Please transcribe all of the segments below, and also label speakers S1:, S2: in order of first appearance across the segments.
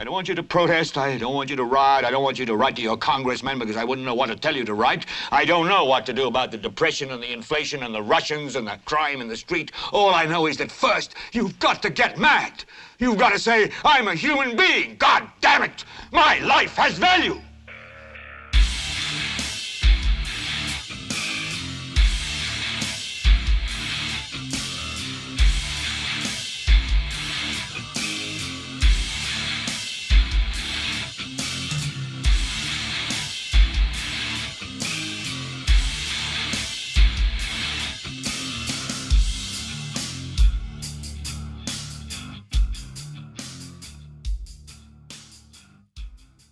S1: I don't want you to protest. I don't want you to riot. I don't want you to write to your congressman because I wouldn't know what to tell you to write. I don't know what to do about the depression and the inflation and the Russians and the crime in the street. All I know is that first, you've got to get mad. You've got to say, I'm a human being. God damn it. My life has value.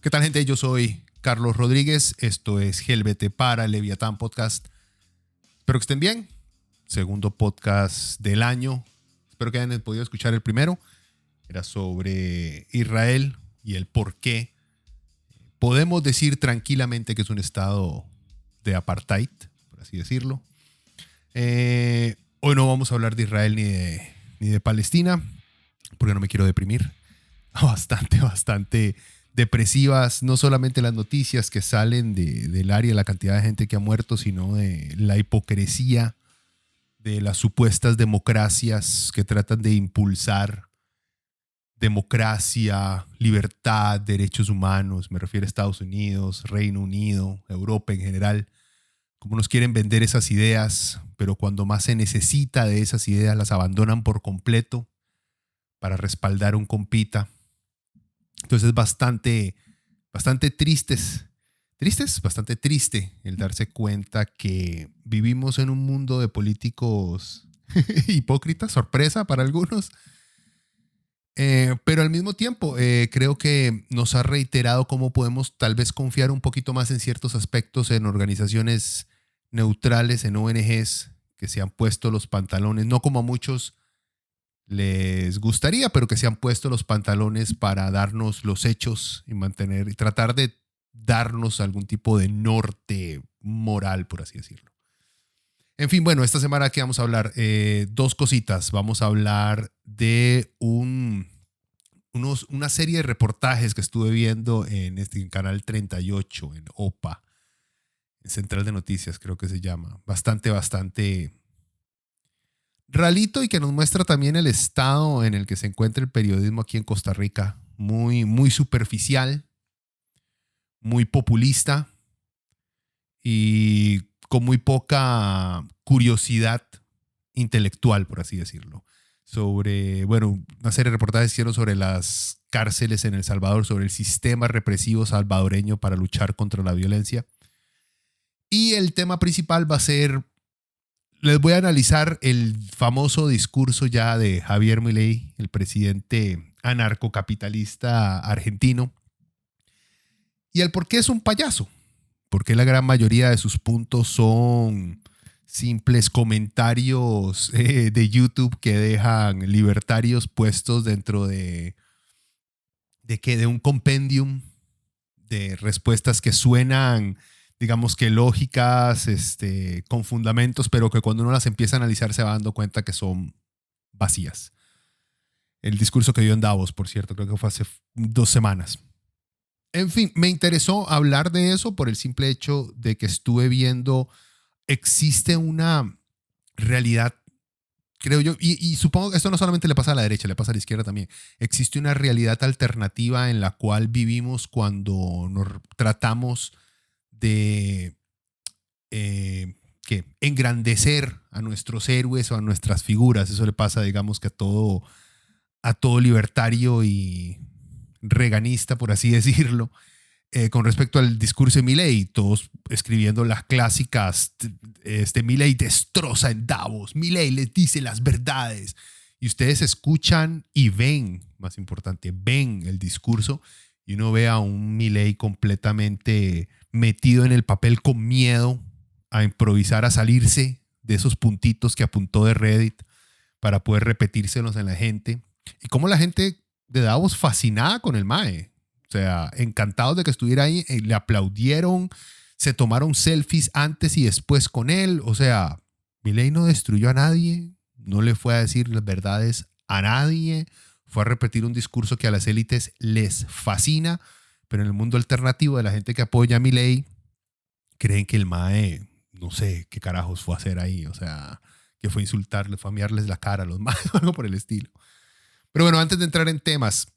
S2: ¿Qué tal, gente? Yo soy Carlos Rodríguez. Esto es GLBT para Leviatán Podcast. Espero que estén bien. Segundo podcast del año. Espero que hayan podido escuchar el primero. Era sobre Israel y el por qué podemos decir tranquilamente que es un estado de apartheid, por así decirlo. Hoy no vamos a hablar de Israel ni de Palestina, porque no me quiero deprimir. Bastante depresivas, no solamente las noticias que salen del área, la cantidad de gente que ha muerto, sino de la hipocresía de las supuestas democracias que tratan de impulsar democracia, libertad, derechos humanos. Me refiero a Estados Unidos, Reino Unido, Europa en general. Como nos quieren vender esas ideas, pero cuando más se necesita de esas ideas las abandonan por completo para respaldar un compita. Entonces es bastante bastante triste el darse cuenta que vivimos en un mundo de políticos hipócritas, sorpresa para algunos, pero al mismo tiempo creo que nos ha reiterado cómo podemos tal vez confiar un poquito más en ciertos aspectos en organizaciones neutrales, en ONGs que se han puesto los pantalones, no como a muchos les gustaría, pero que se han puesto los pantalones para darnos los hechos y tratar de darnos algún tipo de norte moral, por así decirlo. En fin, bueno, esta semana aquí vamos a hablar dos cositas. Vamos a hablar de una serie de reportajes que estuve viendo en Canal 38, en OPA, en Central de Noticias, creo que se llama. Bastante ralito, y que nos muestra también el estado en el que se encuentra el periodismo aquí en Costa Rica. Muy superficial, muy populista y con muy poca curiosidad intelectual, por así decirlo. Una serie de reportajes hicieron sobre las cárceles en El Salvador, sobre el sistema represivo salvadoreño para luchar contra la violencia. Y el tema principal va a ser, les voy a analizar el famoso discurso ya de Javier Milei, el presidente anarcocapitalista argentino, y el por qué es un payaso, porque la gran mayoría de sus puntos son simples comentarios de YouTube que dejan libertarios puestos dentro de un compendium de respuestas que suenan, digamos que lógicas, con fundamentos, pero que cuando uno las empieza a analizar se va dando cuenta que son vacías. El discurso que dio en Davos, por cierto, creo que fue hace 2 semanas. En fin, me interesó hablar de eso por el simple hecho de que estuve viendo, existe una realidad, creo yo, y supongo que esto no solamente le pasa a la derecha, le pasa a la izquierda también. Existe una realidad alternativa en la cual vivimos cuando nos tratamos de engrandecer a nuestros héroes o a nuestras figuras. Eso le pasa, digamos, que a todo libertario y reganista, por así decirlo, con respecto al discurso de Milei, todos escribiendo las clásicas, Milei destroza en Davos, Milei les dice las verdades, y ustedes escuchan y ven, más importante, ven el discurso, y uno ve a un Milei completamente metido en el papel con miedo a improvisar, a salirse de esos puntitos que apuntó de Reddit para poder repetírselos en la gente. Y cómo la gente de Davos fascinada con el mae. O sea, encantados de que estuviera ahí, le aplaudieron, se tomaron selfies antes y después con él. O sea, Milei no destruyó a nadie, no le fue a decir las verdades a nadie, Fue a repetir un discurso que a las élites les fascina, pero en el mundo alternativo de la gente que apoya a Milei, creen que el mae, no sé qué carajos fue a hacer ahí, o sea, que fue a insultarles, fue a miarles la cara a los maes o algo por el estilo. Pero bueno, antes de entrar en temas,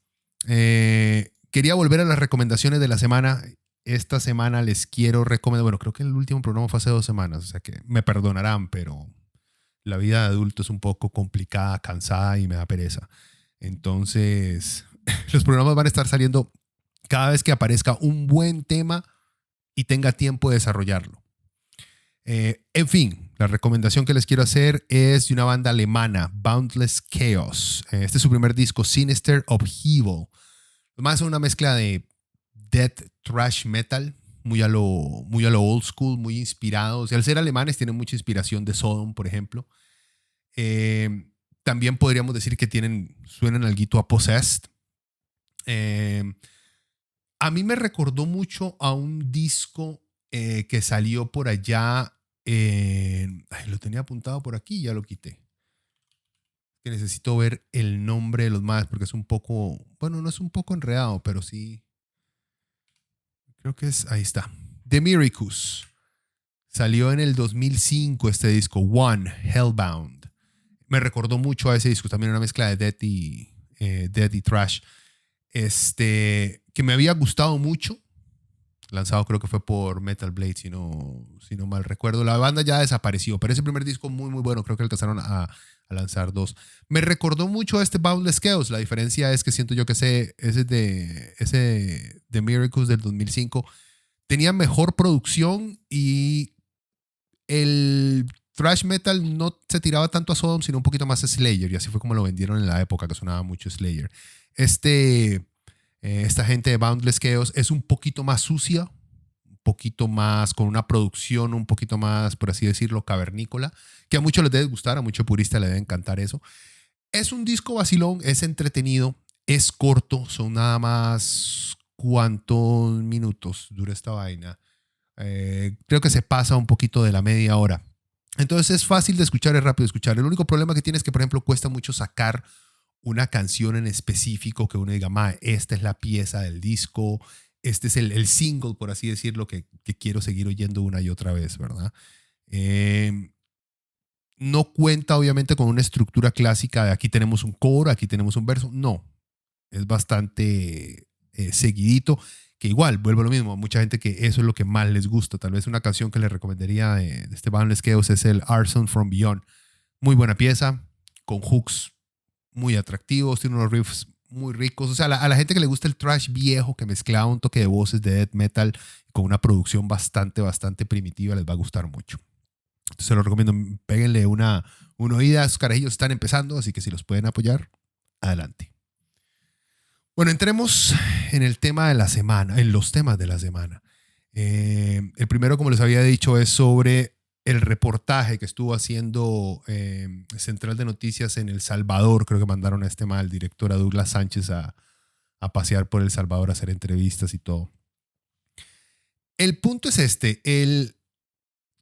S2: quería volver a las recomendaciones de la semana. Esta semana les quiero recomendar, bueno, creo que el último programa fue hace 2 semanas, o sea que me perdonarán, pero la vida de adulto es un poco complicada, cansada y me da pereza. Entonces, los programas van a estar saliendo cada vez que aparezca un buen tema y tenga tiempo de desarrollarlo. En fin, la recomendación que les quiero hacer es de una banda alemana, Boundless Chaos. Este es su primer disco, Sinister Upheaval. Más una mezcla de death thrash metal, muy a lo old school, muy inspirados. Y al ser alemanes tienen mucha inspiración de Sodom, por ejemplo. También podríamos decir que suenan algo a Possessed. A mí me recordó mucho a un disco que salió por allá. Lo tenía apuntado por aquí, ya lo quité. Que necesito ver el nombre de los más porque es un poco, bueno, no es un poco enredado, pero sí. Creo que ahí está. The Miracles. Salió en el 2005 este disco, One, Hellbound. Me recordó mucho a ese disco, también una mezcla de death y thrash. Que me había gustado mucho. Lanzado creo que fue por Metal Blade, si no mal recuerdo. La banda ya desapareció, pero ese primer disco muy, muy bueno. Creo que alcanzaron a lanzar 2. Me recordó mucho a este Boundless Chaos. La diferencia es que siento yo que ese de Miracles del 2005 tenía mejor producción y el thrash metal no se tiraba tanto a Sodom, sino un poquito más a Slayer. Y así fue como lo vendieron en la época, que sonaba mucho Slayer. Esta gente de Boundless Chaos es un poquito más sucia, un poquito más con una producción un poquito más, por así decirlo, cavernícola, que a muchos les debe gustar, a muchos puristas les debe encantar eso. Es un disco vacilón, es entretenido, es corto, son nada más ¿cuántos minutos dura esta vaina? Creo que se pasa un poquito de la media hora. Entonces es fácil de escuchar, es rápido de escuchar. El único problema que tiene es que, por ejemplo, cuesta mucho sacar una canción en específico que uno diga, esta es la pieza del disco, este es el single, por así decirlo, que quiero seguir oyendo una y otra vez, ¿verdad? No cuenta, obviamente, con una estructura clásica de aquí tenemos un coro, aquí tenemos un verso. No, es bastante seguidito, que igual, vuelvo a lo mismo, a mucha gente que eso es lo que más les gusta. Tal vez una canción que les recomendaría de este Boundless Chaos es el Arson from Beyond. Muy buena pieza, con hooks muy atractivos, tiene unos riffs muy ricos. O sea, a la gente que le gusta el thrash viejo, que mezclaba un toque de voces de death metal con una producción bastante primitiva, les va a gustar mucho. Entonces se lo recomiendo, péguenle una oída. Sus carajillos están empezando, así que si los pueden apoyar, adelante. Bueno, entremos en el tema de la semana, en los temas de la semana. El primero, como les había dicho, es sobre el reportaje que estuvo haciendo Central de Noticias en El Salvador. Creo que mandaron a el director, a Douglas Sánchez, a pasear por El Salvador, a hacer entrevistas y todo. El punto es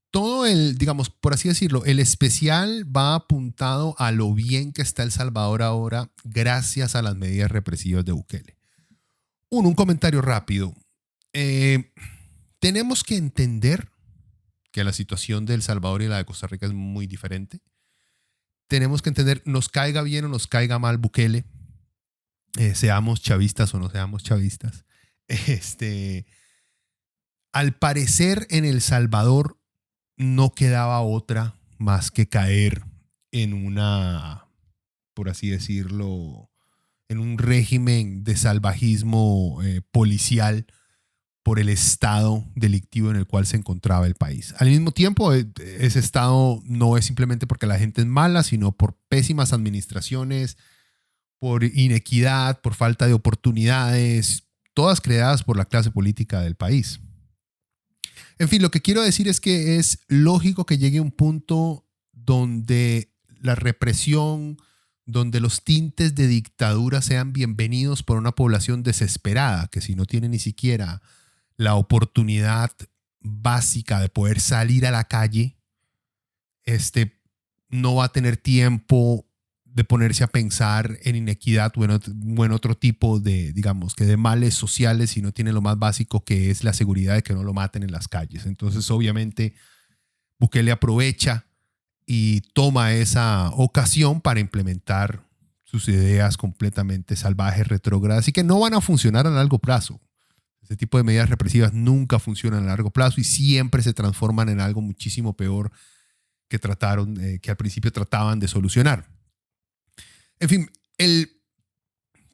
S2: todo digamos, por así decirlo, el especial va apuntado a lo bien que está El Salvador ahora gracias a las medidas represivas de Bukele. Un comentario rápido. Tenemos que entender que la situación de El Salvador y la de Costa Rica es muy diferente. Tenemos que entender, nos caiga bien o nos caiga mal Bukele, seamos chavistas o no seamos chavistas. Al parecer en El Salvador no quedaba otra más que caer en una, por así decirlo, en un régimen de salvajismo policial por el estado delictivo en el cual se encontraba el país. Al mismo tiempo, ese estado no es simplemente porque la gente es mala, sino por pésimas administraciones, por inequidad, por falta de oportunidades, todas creadas por la clase política del país. En fin, lo que quiero decir es que es lógico que llegue un punto donde la represión, donde los tintes de dictadura sean bienvenidos por una población desesperada, que si no tiene ni siquiera la oportunidad básica de poder salir a la calle, no va a tener tiempo de ponerse a pensar en inequidad o en otro tipo de, digamos, que de males sociales si no tiene lo más básico, que es la seguridad de que no lo maten en las calles. Entonces, obviamente, Bukele aprovecha y toma esa ocasión para implementar sus ideas completamente salvajes, retrógradas, y que no van a funcionar a largo plazo. Ese tipo de medidas represivas nunca funcionan a largo plazo y siempre se transforman en algo muchísimo peor que al principio trataban de solucionar. En fin,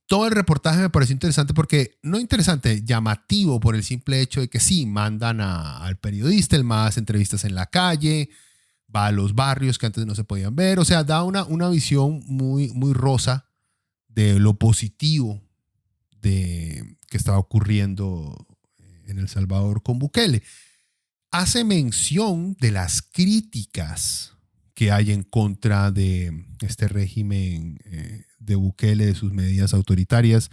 S2: todo el reportaje me pareció interesante porque, no interesante, llamativo por el simple hecho de que sí, mandan al periodista, el más entrevistas en la calle, va a los barrios que antes no se podían ver, o sea, da una visión muy, muy rosa de lo positivo que estaba ocurriendo en El Salvador con Bukele. Hace mención de las críticas que hay en contra de este régimen de Bukele, de sus medidas autoritarias,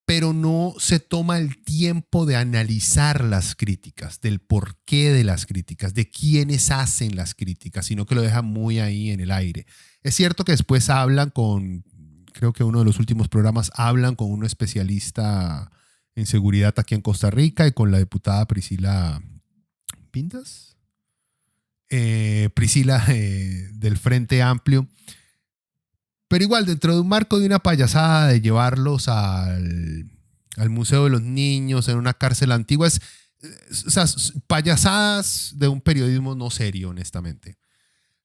S2: pero no se toma el tiempo de analizar las críticas, del porqué de las críticas, de quiénes hacen las críticas, sino que lo deja muy ahí en el aire. Es cierto que después creo que uno de los últimos programas hablan con un especialista en seguridad aquí en Costa Rica y con la diputada Priscila Pindas. Priscila del Frente Amplio, pero igual dentro de un marco de una payasada de llevarlos al Museo de los Niños en una cárcel antigua, o sea, payasadas de un periodismo no serio, honestamente.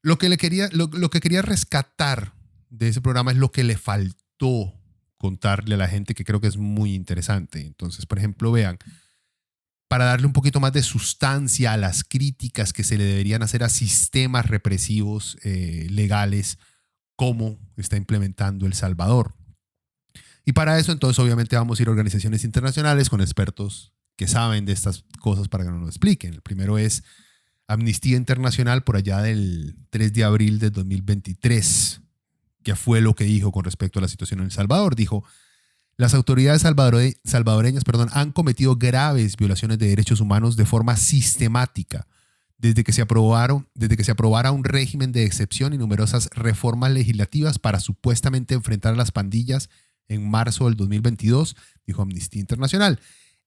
S2: Lo que quería rescatar de ese programa es lo que le faltó contarle a la gente, que creo que es muy interesante. Entonces, por ejemplo, vean, para darle un poquito más de sustancia a las críticas que se le deberían hacer a sistemas represivos legales, cómo está implementando El Salvador. Y para eso, entonces, obviamente vamos a ir a organizaciones internacionales con expertos que saben de estas cosas para que nos lo expliquen. El primero es Amnistía Internacional, por allá del 3 de abril de 2023, que fue lo que dijo con respecto a la situación en El Salvador. Dijo: las autoridades salvadoreñas han cometido graves violaciones de derechos humanos de forma sistemática desde que se aprobara un régimen de excepción y numerosas reformas legislativas para supuestamente enfrentar a las pandillas en marzo del 2022, dijo Amnistía Internacional.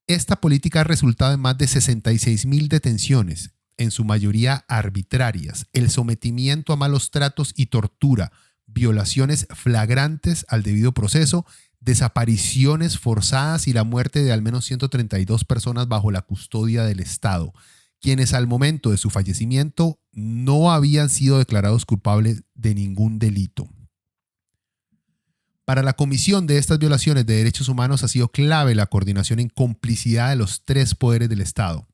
S2: Esta política ha resultado en más de 66,000 detenciones, en su mayoría arbitrarias, el sometimiento a malos tratos y tortura, violaciones flagrantes al debido proceso, desapariciones forzadas y la muerte de al menos 132 personas bajo la custodia del Estado, quienes al momento de su fallecimiento no habían sido declarados culpables de ningún delito. Para la comisión de estas violaciones de derechos humanos ha sido clave la coordinación en complicidad de los tres poderes del Estado,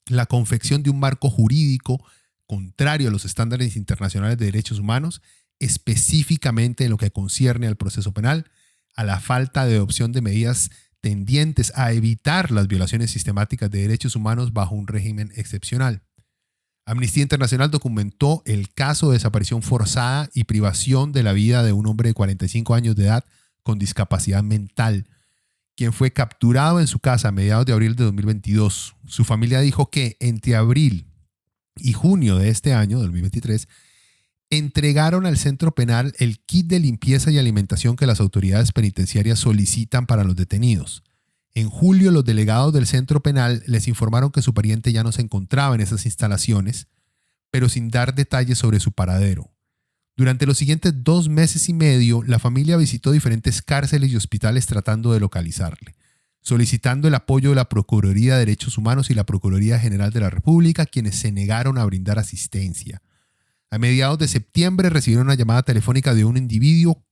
S2: la confección de un marco jurídico contrario a los estándares internacionales de derechos humanos, específicamente en lo que concierne al proceso penal, a la falta de adopción de medidas tendientes a evitar las violaciones sistemáticas de derechos humanos bajo un régimen excepcional. Amnistía Internacional documentó el caso de desaparición forzada y privación de la vida de un hombre de 45 años de edad con discapacidad mental, quien fue capturado en su casa a mediados de abril de 2022. Su familia dijo que entre abril y junio de este año, 2023, entregaron al centro penal el kit de limpieza y alimentación que las autoridades penitenciarias solicitan para los detenidos. En julio, los delegados del centro penal les informaron que su pariente ya no se encontraba en esas instalaciones, pero sin dar detalles sobre su paradero. Durante los siguientes 2 meses y medio, la familia visitó diferentes cárceles y hospitales tratando de localizarle, solicitando el apoyo de la Procuraduría de Derechos Humanos y la Procuraduría General de la República, quienes se negaron a brindar asistencia. A mediados de septiembre recibieron una llamada telefónica de un individuo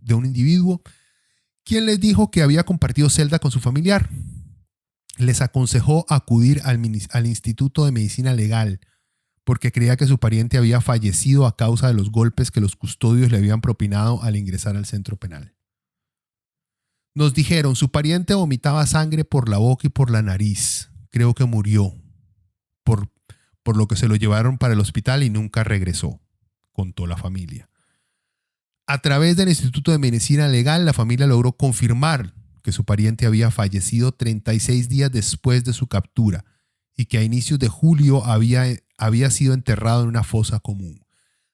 S2: quien les dijo que había compartido celda con su familiar. Les aconsejó acudir al Instituto de Medicina Legal porque creía que su pariente había fallecido a causa de los golpes que los custodios le habían propinado al ingresar al centro penal. Nos dijeron: su pariente vomitaba sangre por la boca y por la nariz. Creo que murió, por lo que se lo llevaron para el hospital y nunca regresó, contó la familia. A través del Instituto de Medicina Legal, la familia logró confirmar que su pariente había fallecido 36 días después de su captura y que a inicios de julio había sido enterrado en una fosa común.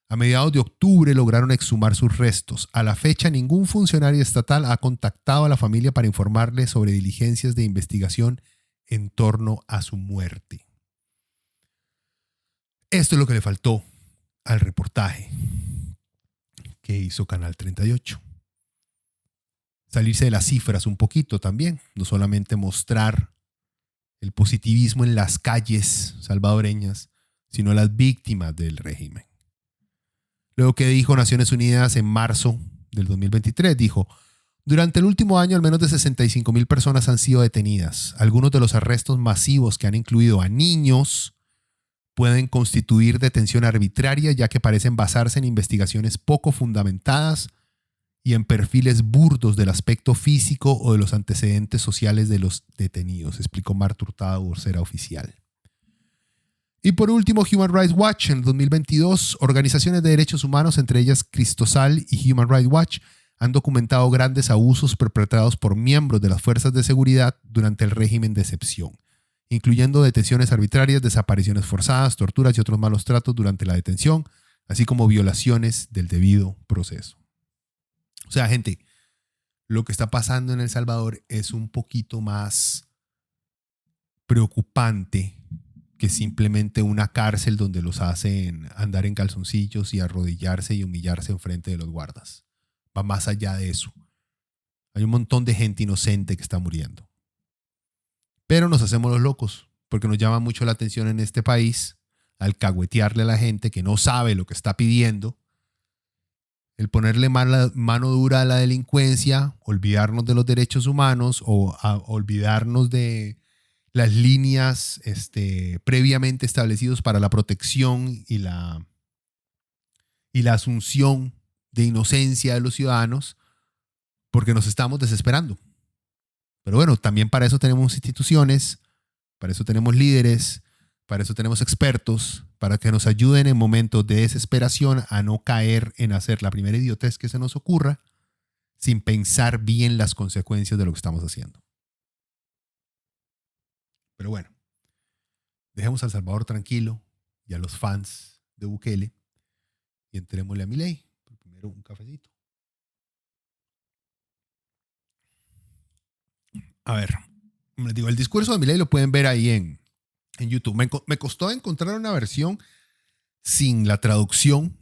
S2: A mediados de octubre lograron exhumar sus restos. A la fecha, ningún funcionario estatal ha contactado a la familia para informarle sobre diligencias de investigación en torno a su muerte. Esto es lo que le faltó al reportaje que hizo Canal 38. Salirse de las cifras un poquito también, no solamente mostrar el positivismo en las calles salvadoreñas, sino las víctimas del régimen. Luego que dijo Naciones Unidas en marzo del 2023, dijo: durante el último año al menos de 65,000 personas han sido detenidas. Algunos de los arrestos masivos que han incluido a niños pueden constituir detención arbitraria, ya que parecen basarse en investigaciones poco fundamentadas y en perfiles burdos del aspecto físico o de los antecedentes sociales de los detenidos, explicó Marta Hurtado, vocera oficial. Y por último, Human Rights Watch. En 2022, organizaciones de derechos humanos, entre ellas Cristosal y Human Rights Watch, han documentado grandes abusos perpetrados por miembros de las fuerzas de seguridad durante el régimen de excepción, incluyendo detenciones arbitrarias, desapariciones forzadas, torturas y otros malos tratos durante la detención, así como violaciones del debido proceso. O sea, gente, lo que está pasando en El Salvador es un poquito más preocupante que simplemente una cárcel donde los hacen andar en calzoncillos y arrodillarse y humillarse enfrente de los guardas. Va más allá de eso. Hay un montón de gente inocente que está muriendo. Pero nos hacemos los locos, porque nos llama mucho la atención en este país alcahuetearle a la gente que no sabe lo que está pidiendo, el ponerle mano dura a la delincuencia, olvidarnos de los derechos humanos o olvidarnos de las líneas previamente establecidos para la protección y la asunción de inocencia de los ciudadanos, porque nos estamos desesperando. Pero bueno, también para eso tenemos instituciones, para eso tenemos líderes, para eso tenemos expertos, para que nos ayuden en momentos de desesperación a no caer en hacer la primera idiotez que se nos ocurra sin pensar bien las consecuencias de lo que estamos haciendo. Pero bueno, dejemos a El Salvador tranquilo y a los fans de Bukele y entrémosle a Milei. Primero un cafecito. A ver, les digo, el discurso de Milei lo pueden ver ahí en YouTube. Me costó encontrar una versión sin la traducción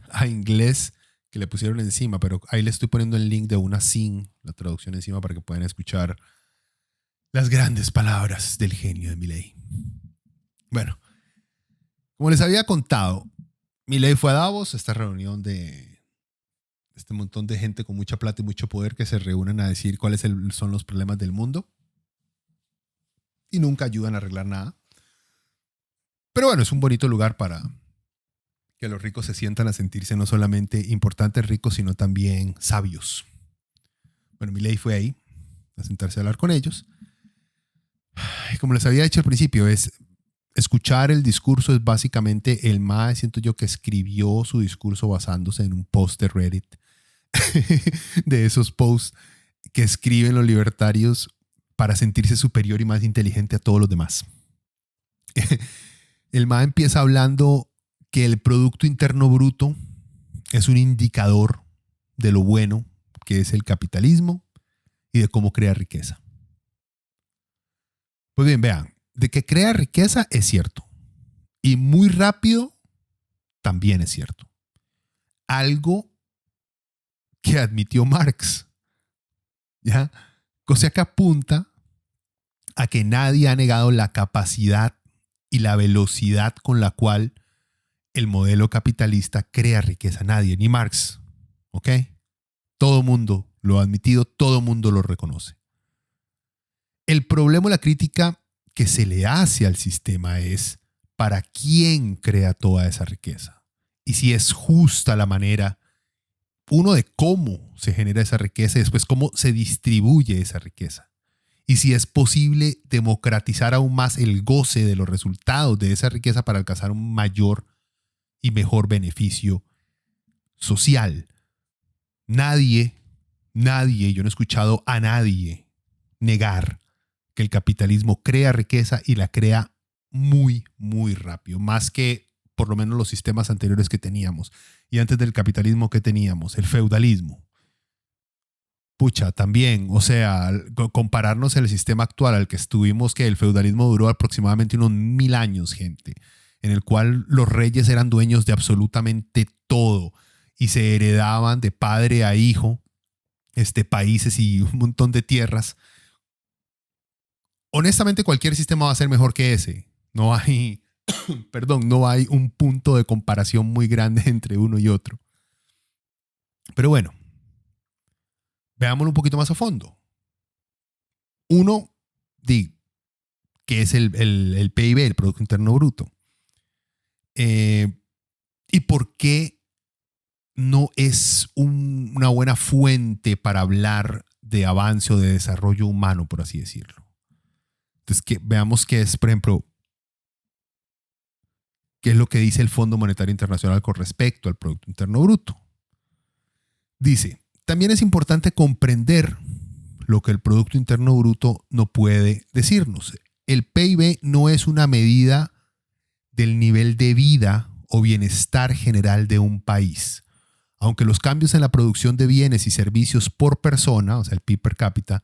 S2: a inglés que le pusieron encima, pero ahí le estoy poniendo el link de una sin la traducción encima para que puedan escuchar las grandes palabras del genio de Milei. Bueno, como les había contado, Milei fue a Davos, esta reunión de este montón de gente con mucha plata y mucho poder que se reúnen a decir cuáles son los problemas del mundo y nunca ayudan a arreglar nada. Pero bueno, es un bonito lugar para que los ricos se sientan a sentirse no solamente importantes, ricos, sino también sabios. Bueno, Milei fue ahí a sentarse a hablar con ellos. Y como les había dicho al principio, escuchar el discurso es básicamente el mae, siento yo, que escribió su discurso basándose en un post de Reddit, de esos posts que escriben los libertarios para sentirse superior y más inteligente a todos los demás. El mae empieza hablando que el Producto Interno Bruto es un indicador de lo bueno que es el capitalismo y de cómo crea riqueza. Pues bien, vean, de que crea riqueza es cierto. Y muy rápido también es cierto. Algo que admitió Marx. ¿Ya? Cosa que apunta a que nadie ha negado la capacidad y la velocidad con la cual el modelo capitalista crea riqueza. Nadie, ni Marx. ¿Ok? Todo mundo lo ha admitido, todo mundo lo reconoce. El problema, la crítica que se le hace al sistema es para quién crea toda esa riqueza y si es justa la manera, uno, de cómo se genera esa riqueza y después cómo se distribuye esa riqueza y si es posible democratizar aún más el goce de los resultados de esa riqueza para alcanzar un mayor y mejor beneficio social. Nadie, yo no he escuchado a nadie negar que el capitalismo crea riqueza y la crea muy, muy rápido. Más que por lo menos los sistemas anteriores que teníamos. Y antes del capitalismo que teníamos, el feudalismo. Pucha, también, o sea, compararnos el sistema actual al que estuvimos, que el feudalismo duró aproximadamente unos 1000 años, gente, en el cual los reyes eran dueños de absolutamente todo y se heredaban de padre a hijo países y un montón de tierras. Honestamente, cualquier sistema va a ser mejor que ese. No hay, perdón, no hay un punto de comparación muy grande entre uno y otro. Pero bueno, veámoslo un poquito más a fondo. Uno, que es el PIB, el Producto Interno Bruto. ¿Y por qué no es una buena fuente para hablar de avance o de desarrollo humano, por así decirlo? Entonces, veamos qué es, por ejemplo, qué es lo que dice el Fondo Monetario Internacional con respecto al Producto Interno Bruto. Dice, también es importante comprender lo que el Producto Interno Bruto no puede decirnos. El PIB no es una medida del nivel de vida o bienestar general de un país. Aunque los cambios en la producción de bienes y servicios por persona, o sea, el PIB per cápita,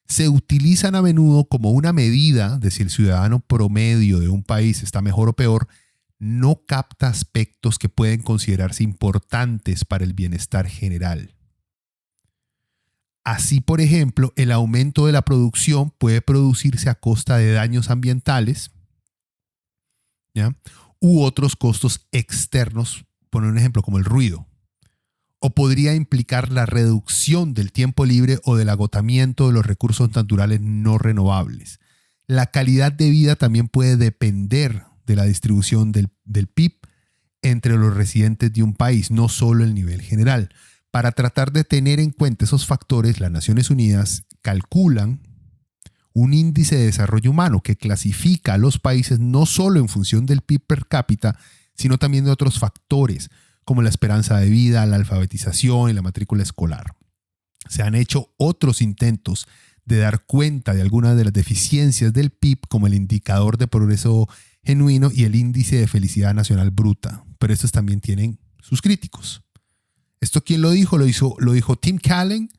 S2: se utilizan a menudo como una medida de si el ciudadano promedio de un país está mejor o peor, no capta aspectos que pueden considerarse importantes para el bienestar general. Así, por ejemplo, el aumento de la producción puede producirse a costa de daños ambientales, ¿ya? U otros costos externos, poner un ejemplo como el ruido. O podría implicar la reducción del tiempo libre o del agotamiento de los recursos naturales no renovables. La calidad de vida también puede depender de la distribución del PIB entre los residentes de un país, no solo el nivel general. Para tratar de tener en cuenta esos factores, las Naciones Unidas calculan un índice de desarrollo humano que clasifica a los países no solo en función del PIB per cápita, sino también de otros factores, como la esperanza de vida, la alfabetización y la matrícula escolar. Se han hecho otros intentos de dar cuenta de algunas de las deficiencias del PIB, como el indicador de progreso genuino y el índice de felicidad nacional bruta, pero estos también tienen sus críticos. ¿Esto quién lo dijo? Lo dijo Tim Callen,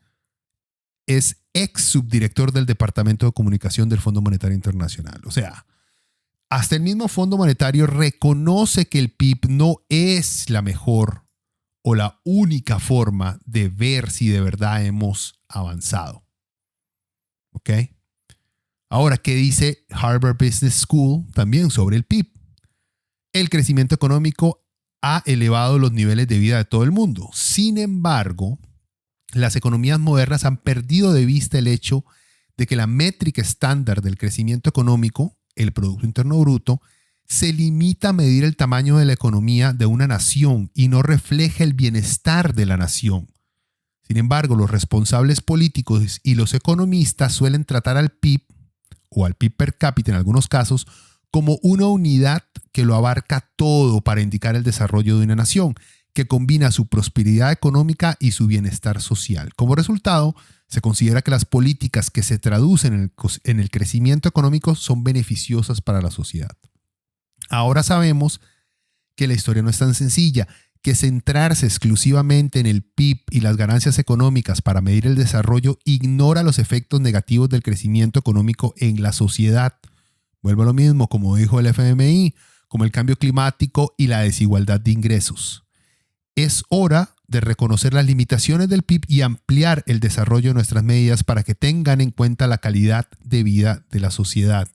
S2: es ex subdirector del Departamento de Comunicación del Fondo Monetario Internacional. O sea, hasta el mismo Fondo Monetario reconoce que el PIB no es la mejor o la única forma de ver si de verdad hemos avanzado. ¿Ok? Ahora, ¿qué dice Harvard Business School también sobre el PIB? El crecimiento económico ha elevado los niveles de vida de todo el mundo. Sin embargo, las economías modernas han perdido de vista el hecho de que la métrica estándar del crecimiento económico, el Producto Interno Bruto, se limita a medir el tamaño de la economía de una nación y no refleja el bienestar de la nación. Sin embargo, los responsables políticos y los economistas suelen tratar al PIB o al PIB per cápita en algunos casos como una unidad que lo abarca todo para indicar el desarrollo de una nación, que combina su prosperidad económica y su bienestar social. Como resultado, se considera que las políticas que se traducen en el crecimiento económico son beneficiosas para la sociedad. Ahora sabemos que la historia no es tan sencilla, que centrarse exclusivamente en el PIB y las ganancias económicas para medir el desarrollo ignora los efectos negativos del crecimiento económico en la sociedad. Vuelvo a lo mismo, como dijo el FMI, como el cambio climático y la desigualdad de ingresos. Es hora de reconocer las limitaciones del PIB y ampliar el desarrollo de nuestras medidas para que tengan en cuenta la calidad de vida de la sociedad.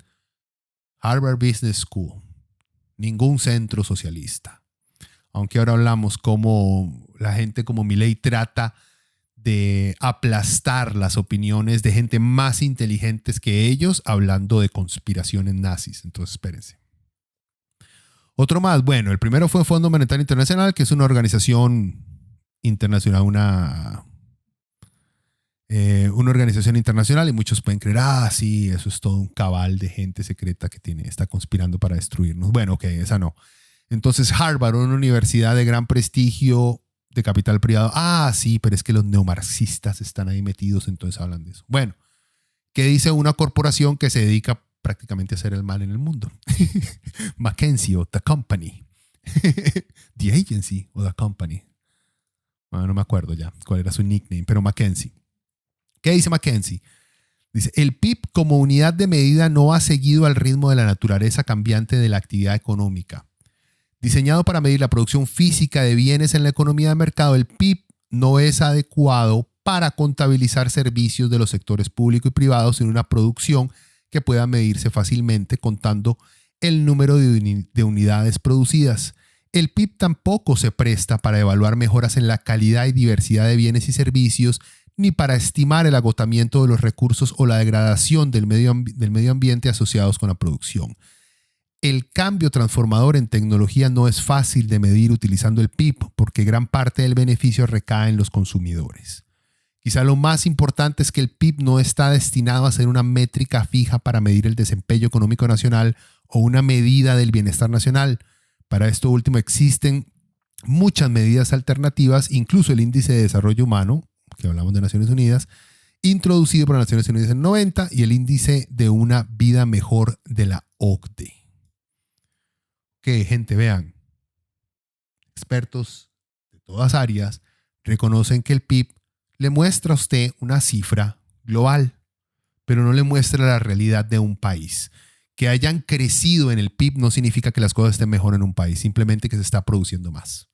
S2: Harvard Business School. Ningún centro socialista. Aunque ahora hablamos como la gente como Milei trata de aplastar las opiniones de gente más inteligentes que ellos hablando de conspiraciones nazis. Entonces, espérense. Otro más, bueno, el primero fue Fondo Monetario Internacional, que es una organización internacional, una organización internacional, y muchos pueden creer, sí, eso es todo un cabal de gente secreta que está conspirando para destruirnos. Bueno, ok, esa no. Entonces Harvard, una universidad de gran prestigio, de capital privado. Sí, pero es que los neomarxistas están ahí metidos, entonces hablan de eso. Bueno, ¿qué dice una corporación que se dedica prácticamente a hacer el mal en el mundo? McKinsey o The Company. The Agency o The Company. Bueno, no me acuerdo ya cuál era su nickname, pero McKinsey. ¿Qué dice McKinsey? Dice, el PIB como unidad de medida no ha seguido al ritmo de la naturaleza cambiante de la actividad económica. Diseñado para medir la producción física de bienes en la economía de mercado, el PIB no es adecuado para contabilizar servicios de los sectores público y privados en una producción que pueda medirse fácilmente contando el número de unidades producidas. El PIB tampoco se presta para evaluar mejoras en la calidad y diversidad de bienes y servicios, ni para estimar el agotamiento de los recursos o la degradación del medio ambiente asociados con la producción. El cambio transformador en tecnología no es fácil de medir utilizando el PIB porque gran parte del beneficio recae en los consumidores. Quizá lo más importante es que el PIB no está destinado a ser una métrica fija para medir el desempeño económico nacional o una medida del bienestar nacional. Para esto último existen muchas medidas alternativas, incluso el Índice de Desarrollo Humano, que hablamos de Naciones Unidas, introducido por las Naciones Unidas en 90, y el Índice de una vida mejor de la OCDE. Que gente, vean, expertos de todas áreas reconocen que el PIB le muestra a usted una cifra global, pero no le muestra la realidad de un país. Que hayan crecido en el PIB no significa que las cosas estén mejor en un país, simplemente que se está produciendo más.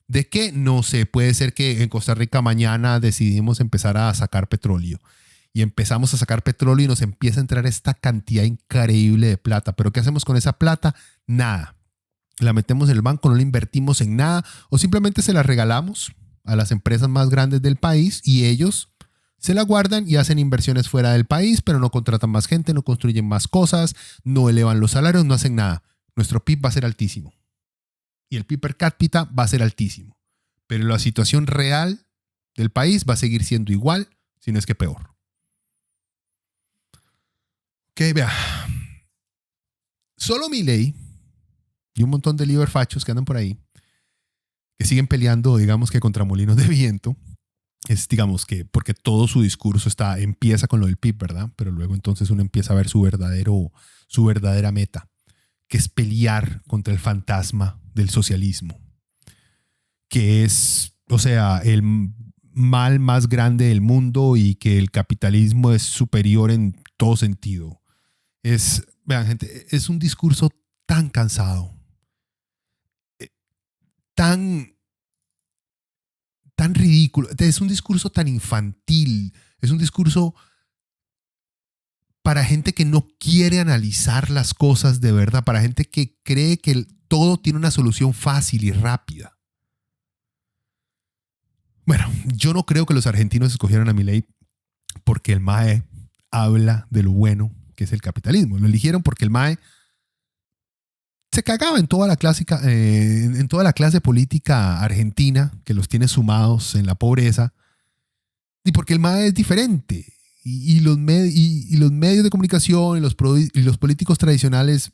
S2: ¿De qué? No sé, puede ser que en Costa Rica mañana decidimos empezar a sacar petróleo y empezamos a sacar petróleo y nos empieza a entrar esta cantidad increíble de plata, pero ¿qué hacemos con esa plata? Nada. La metemos en el banco, no la invertimos en nada o simplemente se la regalamos a las empresas más grandes del país y ellos se la guardan y hacen inversiones fuera del país, pero no contratan más gente, no construyen más cosas, no elevan los salarios, no hacen nada. Nuestro PIB va a ser altísimo y el PIB per cápita va a ser altísimo, pero la situación real del país va a seguir siendo igual, si no es que peor. Ok, vea. Solo Milei y un montón de liberfachos que andan por ahí, que siguen peleando, digamos que contra molinos de viento, es, digamos que, porque todo su discurso empieza con lo del PIB, ¿verdad? Pero luego entonces uno empieza a ver su verdadera meta, que es pelear contra el fantasma del socialismo, que es, o sea, el mal más grande del mundo y que el capitalismo es superior en todo sentido. Vean, gente, es un discurso tan cansado, tan ridículo, es un discurso tan infantil, es un discurso para gente que no quiere analizar las cosas de verdad, para gente que cree que todo tiene una solución fácil y rápida. Bueno, yo no creo que los argentinos escogieran a Milei porque el MAE habla de lo bueno que es el capitalismo. Lo eligieron porque el MAE se cagaba en toda la clase política argentina que los tiene sumados en la pobreza y porque el MAE es diferente y los medios de comunicación y los políticos tradicionales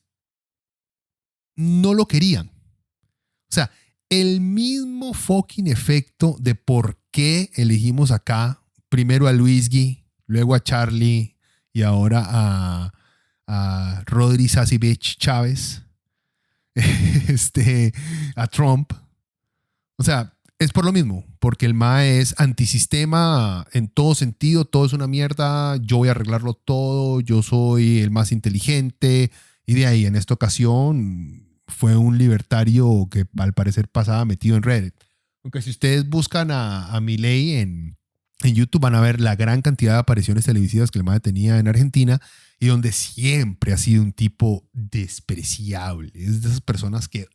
S2: no lo querían. O sea, el mismo fucking efecto de por qué elegimos acá primero a Luisgui, luego a Charlie y ahora a Rodri Sasivich Chávez, a Trump. O sea, es por lo mismo, porque el MAE es antisistema en todo sentido, todo es una mierda, yo voy a arreglarlo todo, yo soy el más inteligente, y de ahí en esta ocasión fue un libertario que al parecer pasaba metido en Reddit. Aunque si ustedes buscan a Milei en YouTube van a ver la gran cantidad de apariciones televisivas que el MAE tenía en Argentina y donde siempre ha sido un tipo despreciable. Es de esas personas que,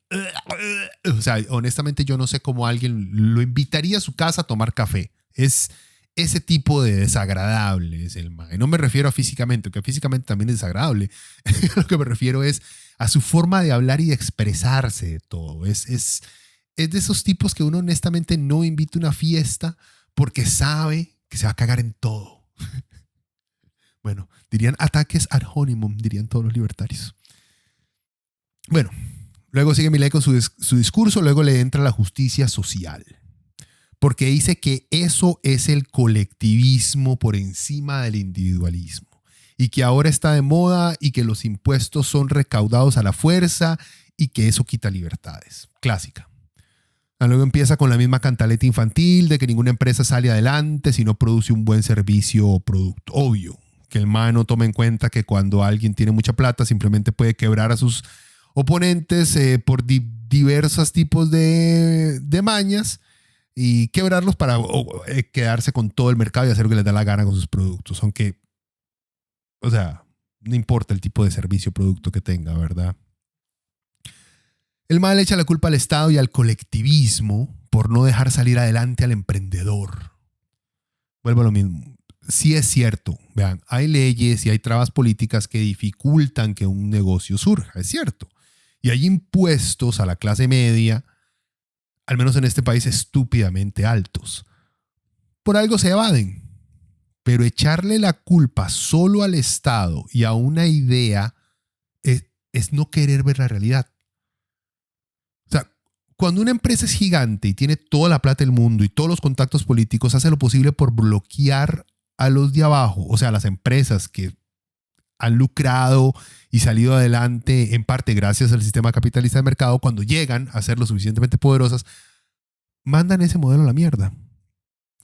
S2: o sea, honestamente yo no sé cómo alguien lo invitaría a su casa a tomar café. Es ese tipo de desagradable es el MAE. No me refiero a físicamente, aunque físicamente también es desagradable. Lo que me refiero es a su forma de hablar y de expresarse de todo. Es de esos tipos que uno honestamente no invita a una fiesta porque sabe que se va a cagar en todo. Bueno, dirían ataques ad hominem, dirían todos los libertarios. Bueno, luego sigue Milei con su discurso, luego le entra la justicia social. Porque dice que eso es el colectivismo por encima del individualismo. Y que ahora está de moda y que los impuestos son recaudados a la fuerza y que eso quita libertades. Clásica. Luego empieza con la misma cantaleta infantil de que ninguna empresa sale adelante si no produce un buen servicio o producto. Obvio que el man no toma en cuenta que cuando alguien tiene mucha plata simplemente puede quebrar a sus oponentes por diversos tipos de mañas y quebrarlos para quedarse con todo el mercado y hacer lo que les da la gana con sus productos. Aunque, o sea, no importa el tipo de servicio o producto que tenga, ¿verdad? El mal echa la culpa al Estado y al colectivismo por no dejar salir adelante al emprendedor. Vuelvo a lo mismo. Sí es cierto, vean, hay leyes y hay trabas políticas que dificultan que un negocio surja, es cierto. Y hay impuestos a la clase media, al menos en este país, estúpidamente altos. Por algo se evaden. Pero echarle la culpa solo al Estado y a una idea es no querer ver la realidad. O sea, cuando una empresa es gigante y tiene toda la plata del mundo y todos los contactos políticos, hace lo posible por bloquear a los de abajo, o sea, las empresas que han lucrado y salido adelante en parte gracias al sistema capitalista de mercado, cuando llegan a ser lo suficientemente poderosas, mandan ese modelo a la mierda.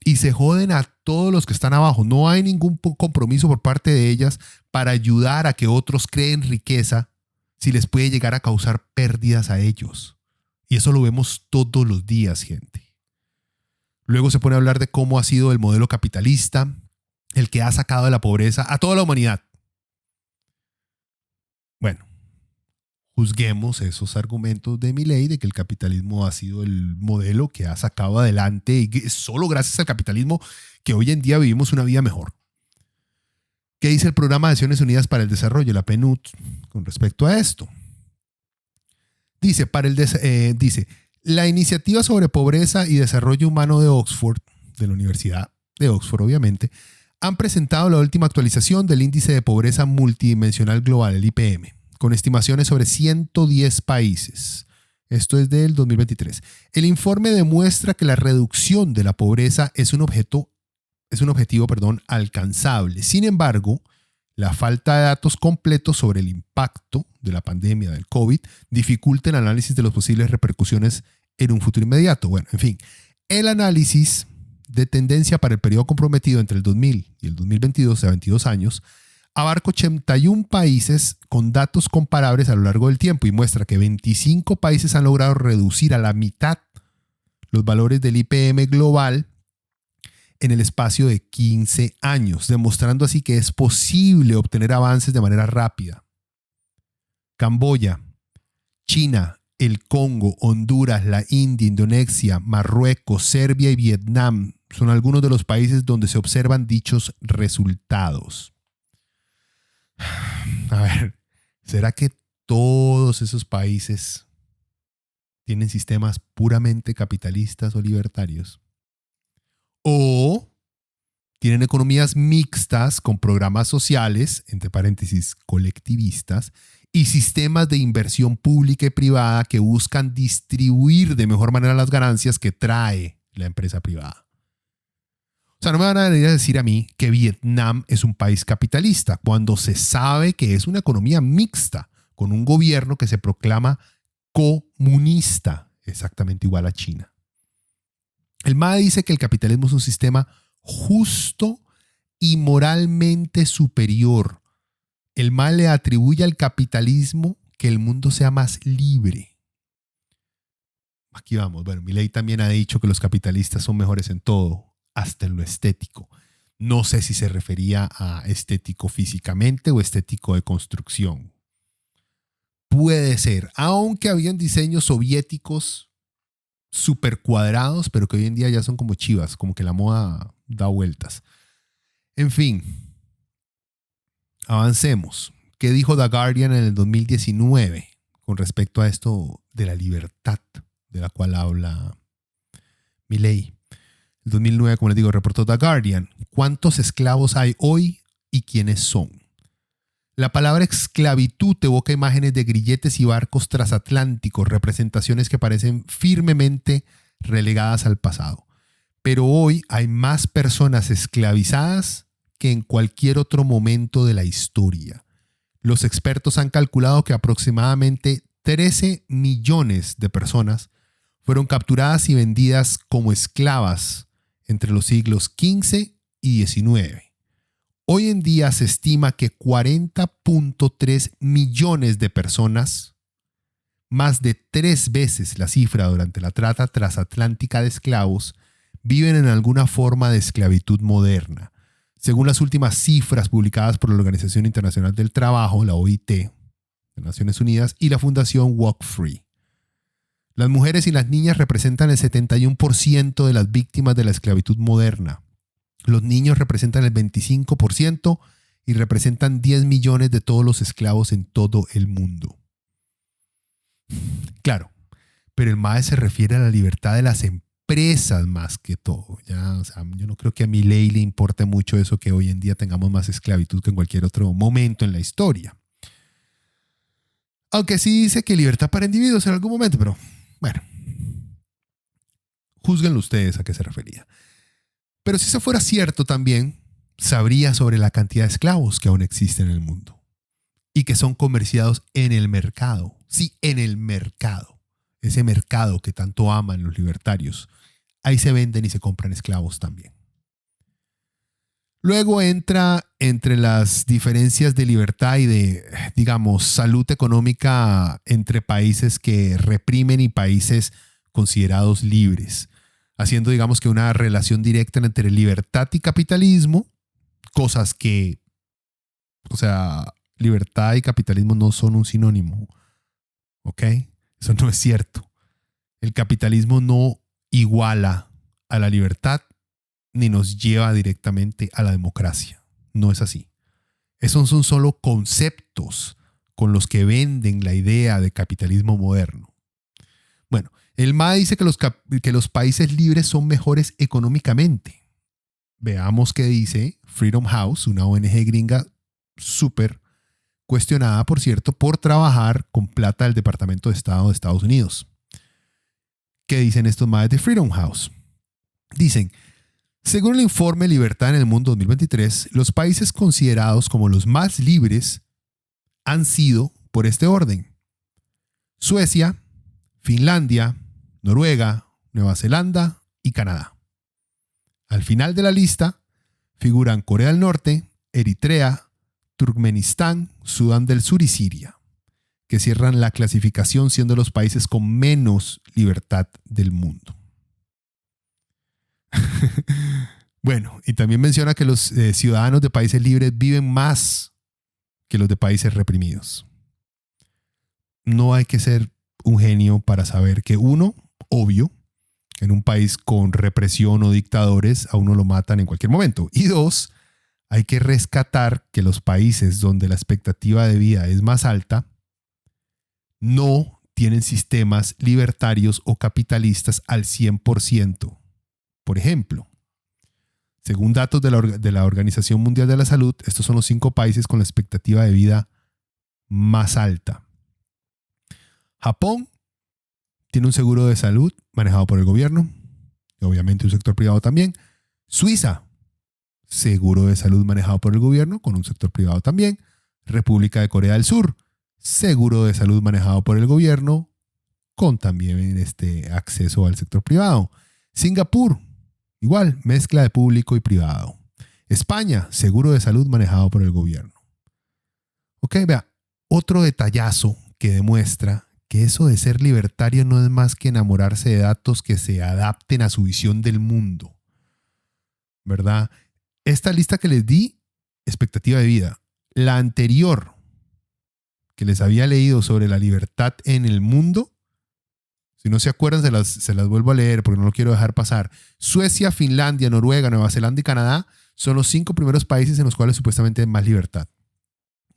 S2: Y se joden a todos los que están abajo. No hay ningún compromiso por parte de ellas para ayudar a que otros creen riqueza si les puede llegar a causar pérdidas a ellos. Y eso lo vemos todos los días, gente. Luego se pone a hablar de cómo ha sido el modelo capitalista el que ha sacado de la pobreza a toda la humanidad. Bueno, juzguemos esos argumentos de Milei de que el capitalismo ha sido el modelo que ha sacado adelante y que es solo gracias al capitalismo que hoy en día vivimos una vida mejor. ¿Qué dice el Programa de Naciones Unidas para el Desarrollo, la PNUD, con respecto a esto? Dice, dice, la iniciativa sobre pobreza y desarrollo humano de Oxford, de la Universidad de Oxford obviamente, han presentado la última actualización del índice de pobreza multidimensional global, el IPM, con estimaciones sobre 110 países. Esto es del 2023. El informe demuestra que la reducción de la pobreza es un objetivo, alcanzable. Sin embargo, la falta de datos completos sobre el impacto de la pandemia del COVID dificulta el análisis de las posibles repercusiones en un futuro inmediato. Bueno, en fin, el análisis de tendencia para el periodo comprometido entre el 2000 y el 2022, o sea, 22 años, abarca 81 países con datos comparables a lo largo del tiempo y muestra que 25 países han logrado reducir a la mitad los valores del IPM global en el espacio de 15 años, demostrando así que es posible obtener avances de manera rápida. Camboya, China, el Congo, Honduras, la India, Indonesia, Marruecos, Serbia y Vietnam son algunos de los países donde se observan dichos resultados. A ver, ¿será que todos esos países tienen sistemas puramente capitalistas o libertarios? ¿O tienen economías mixtas con programas sociales, entre paréntesis, colectivistas, y sistemas de inversión pública y privada que buscan distribuir de mejor manera las ganancias que trae la empresa privada? O sea, no me van a venir a decir a mí que Vietnam es un país capitalista cuando se sabe que es una economía mixta con un gobierno que se proclama comunista, exactamente igual a China. El MAE dice que el capitalismo es un sistema justo y moralmente superior. El MAE le atribuye al capitalismo que el mundo sea más libre. Aquí vamos. Bueno, Milei también ha dicho que los capitalistas son mejores en todo, hasta en lo estético. No sé si se refería a estético físicamente o estético de construcción. Puede ser, aunque habían diseños soviéticos súper cuadrados, pero que hoy en día ya son como chivas, como que la moda da vueltas. En fin, avancemos. ¿Qué dijo The Guardian en el 2019 con respecto a esto de la libertad de la cual habla Milei? El 2009, como les digo, reportó The Guardian. ¿Cuántos esclavos hay hoy y quiénes son? La palabra esclavitud evoca imágenes de grilletes y barcos transatlánticos, representaciones que parecen firmemente relegadas al pasado. Pero hoy hay más personas esclavizadas que en cualquier otro momento de la historia. Los expertos han calculado que aproximadamente 13 millones de personas fueron capturadas y vendidas como esclavas entre los siglos XV y XIX. Hoy en día se estima que 40.3 millones de personas, más de 3 veces la cifra durante la trata transatlántica de esclavos, viven en alguna forma de esclavitud moderna, según las últimas cifras publicadas por la Organización Internacional del Trabajo, la OIT, de Naciones Unidas, y la Fundación Walk Free. Las mujeres y las niñas representan el 71% de las víctimas de la esclavitud moderna. Los niños representan el 25% y representan 10 millones de todos los esclavos en todo el mundo. Claro, pero el MAE se refiere a la libertad de las empresas más que todo. ¿Ya? O sea, yo no creo que a Milei le importe mucho eso, que hoy en día tengamos más esclavitud que en cualquier otro momento en la historia. Aunque sí dice que libertad para individuos en algún momento, pero bueno, júzguenlo ustedes a qué se refería. Pero si eso fuera cierto también, sabría sobre la cantidad de esclavos que aún existen en el mundo y que son comerciados en el mercado. Sí, en el mercado. Ese mercado que tanto aman los libertarios. Ahí se venden y se compran esclavos también. Luego entra entre las diferencias de libertad y de, digamos, salud económica entre países que reprimen y países considerados libres, haciendo, digamos, que una relación directa entre libertad y capitalismo, cosas que, o sea, libertad y capitalismo no son un sinónimo, ¿ok? Eso no es cierto. El capitalismo no iguala a la libertad ni nos lleva directamente a la democracia. No es así. Esos son solo conceptos con los que venden la idea de capitalismo moderno. Bueno, el MAE dice que los países libres son mejores económicamente. Veamos qué dice Freedom House, una ONG gringa súper cuestionada, por cierto, por trabajar con plata del Departamento de Estado de Estados Unidos. ¿Qué dicen estos MAEs de Freedom House? Dicen: según el informe Libertad en el Mundo 2023, los países considerados como los más libres han sido por este orden: Suecia, Finlandia, Noruega, Nueva Zelanda y Canadá. Al final de la lista figuran Corea del Norte, Eritrea, Turkmenistán, Sudán del Sur y Siria, que cierran la clasificación siendo los países con menos libertad del mundo. Bueno, y también menciona que los ciudadanos de países libres viven más que los de países reprimidos. No hay que ser un genio para saber que uno, obvio, en un país con represión o dictadores a uno lo matan en cualquier momento. Y dos, hay que rescatar que los países donde la expectativa de vida es más alta no tienen sistemas libertarios o capitalistas al 100%. Por ejemplo, según datos de la Organización Mundial de la Salud, estos son los 5 países con la expectativa de vida más alta. Japón tiene un seguro de salud manejado por el gobierno, y obviamente un sector privado también. Suiza, seguro de salud manejado por el gobierno con un sector privado también. República de Corea del Sur, seguro de salud manejado por el gobierno con también acceso al sector privado. Singapur, igual, mezcla de público y privado. España, seguro de salud manejado por el gobierno. Ok, vea, otro detallazo que demuestra que eso de ser libertario no es más que enamorarse de datos que se adapten a su visión del mundo. ¿Verdad? Esta lista que les di, expectativa de vida. La anterior, que les había leído sobre la libertad en el mundo, si no se acuerdan, se las vuelvo a leer porque no lo quiero dejar pasar. Suecia, Finlandia, Noruega, Nueva Zelanda y Canadá son los 5 primeros países en los cuales supuestamente hay más libertad.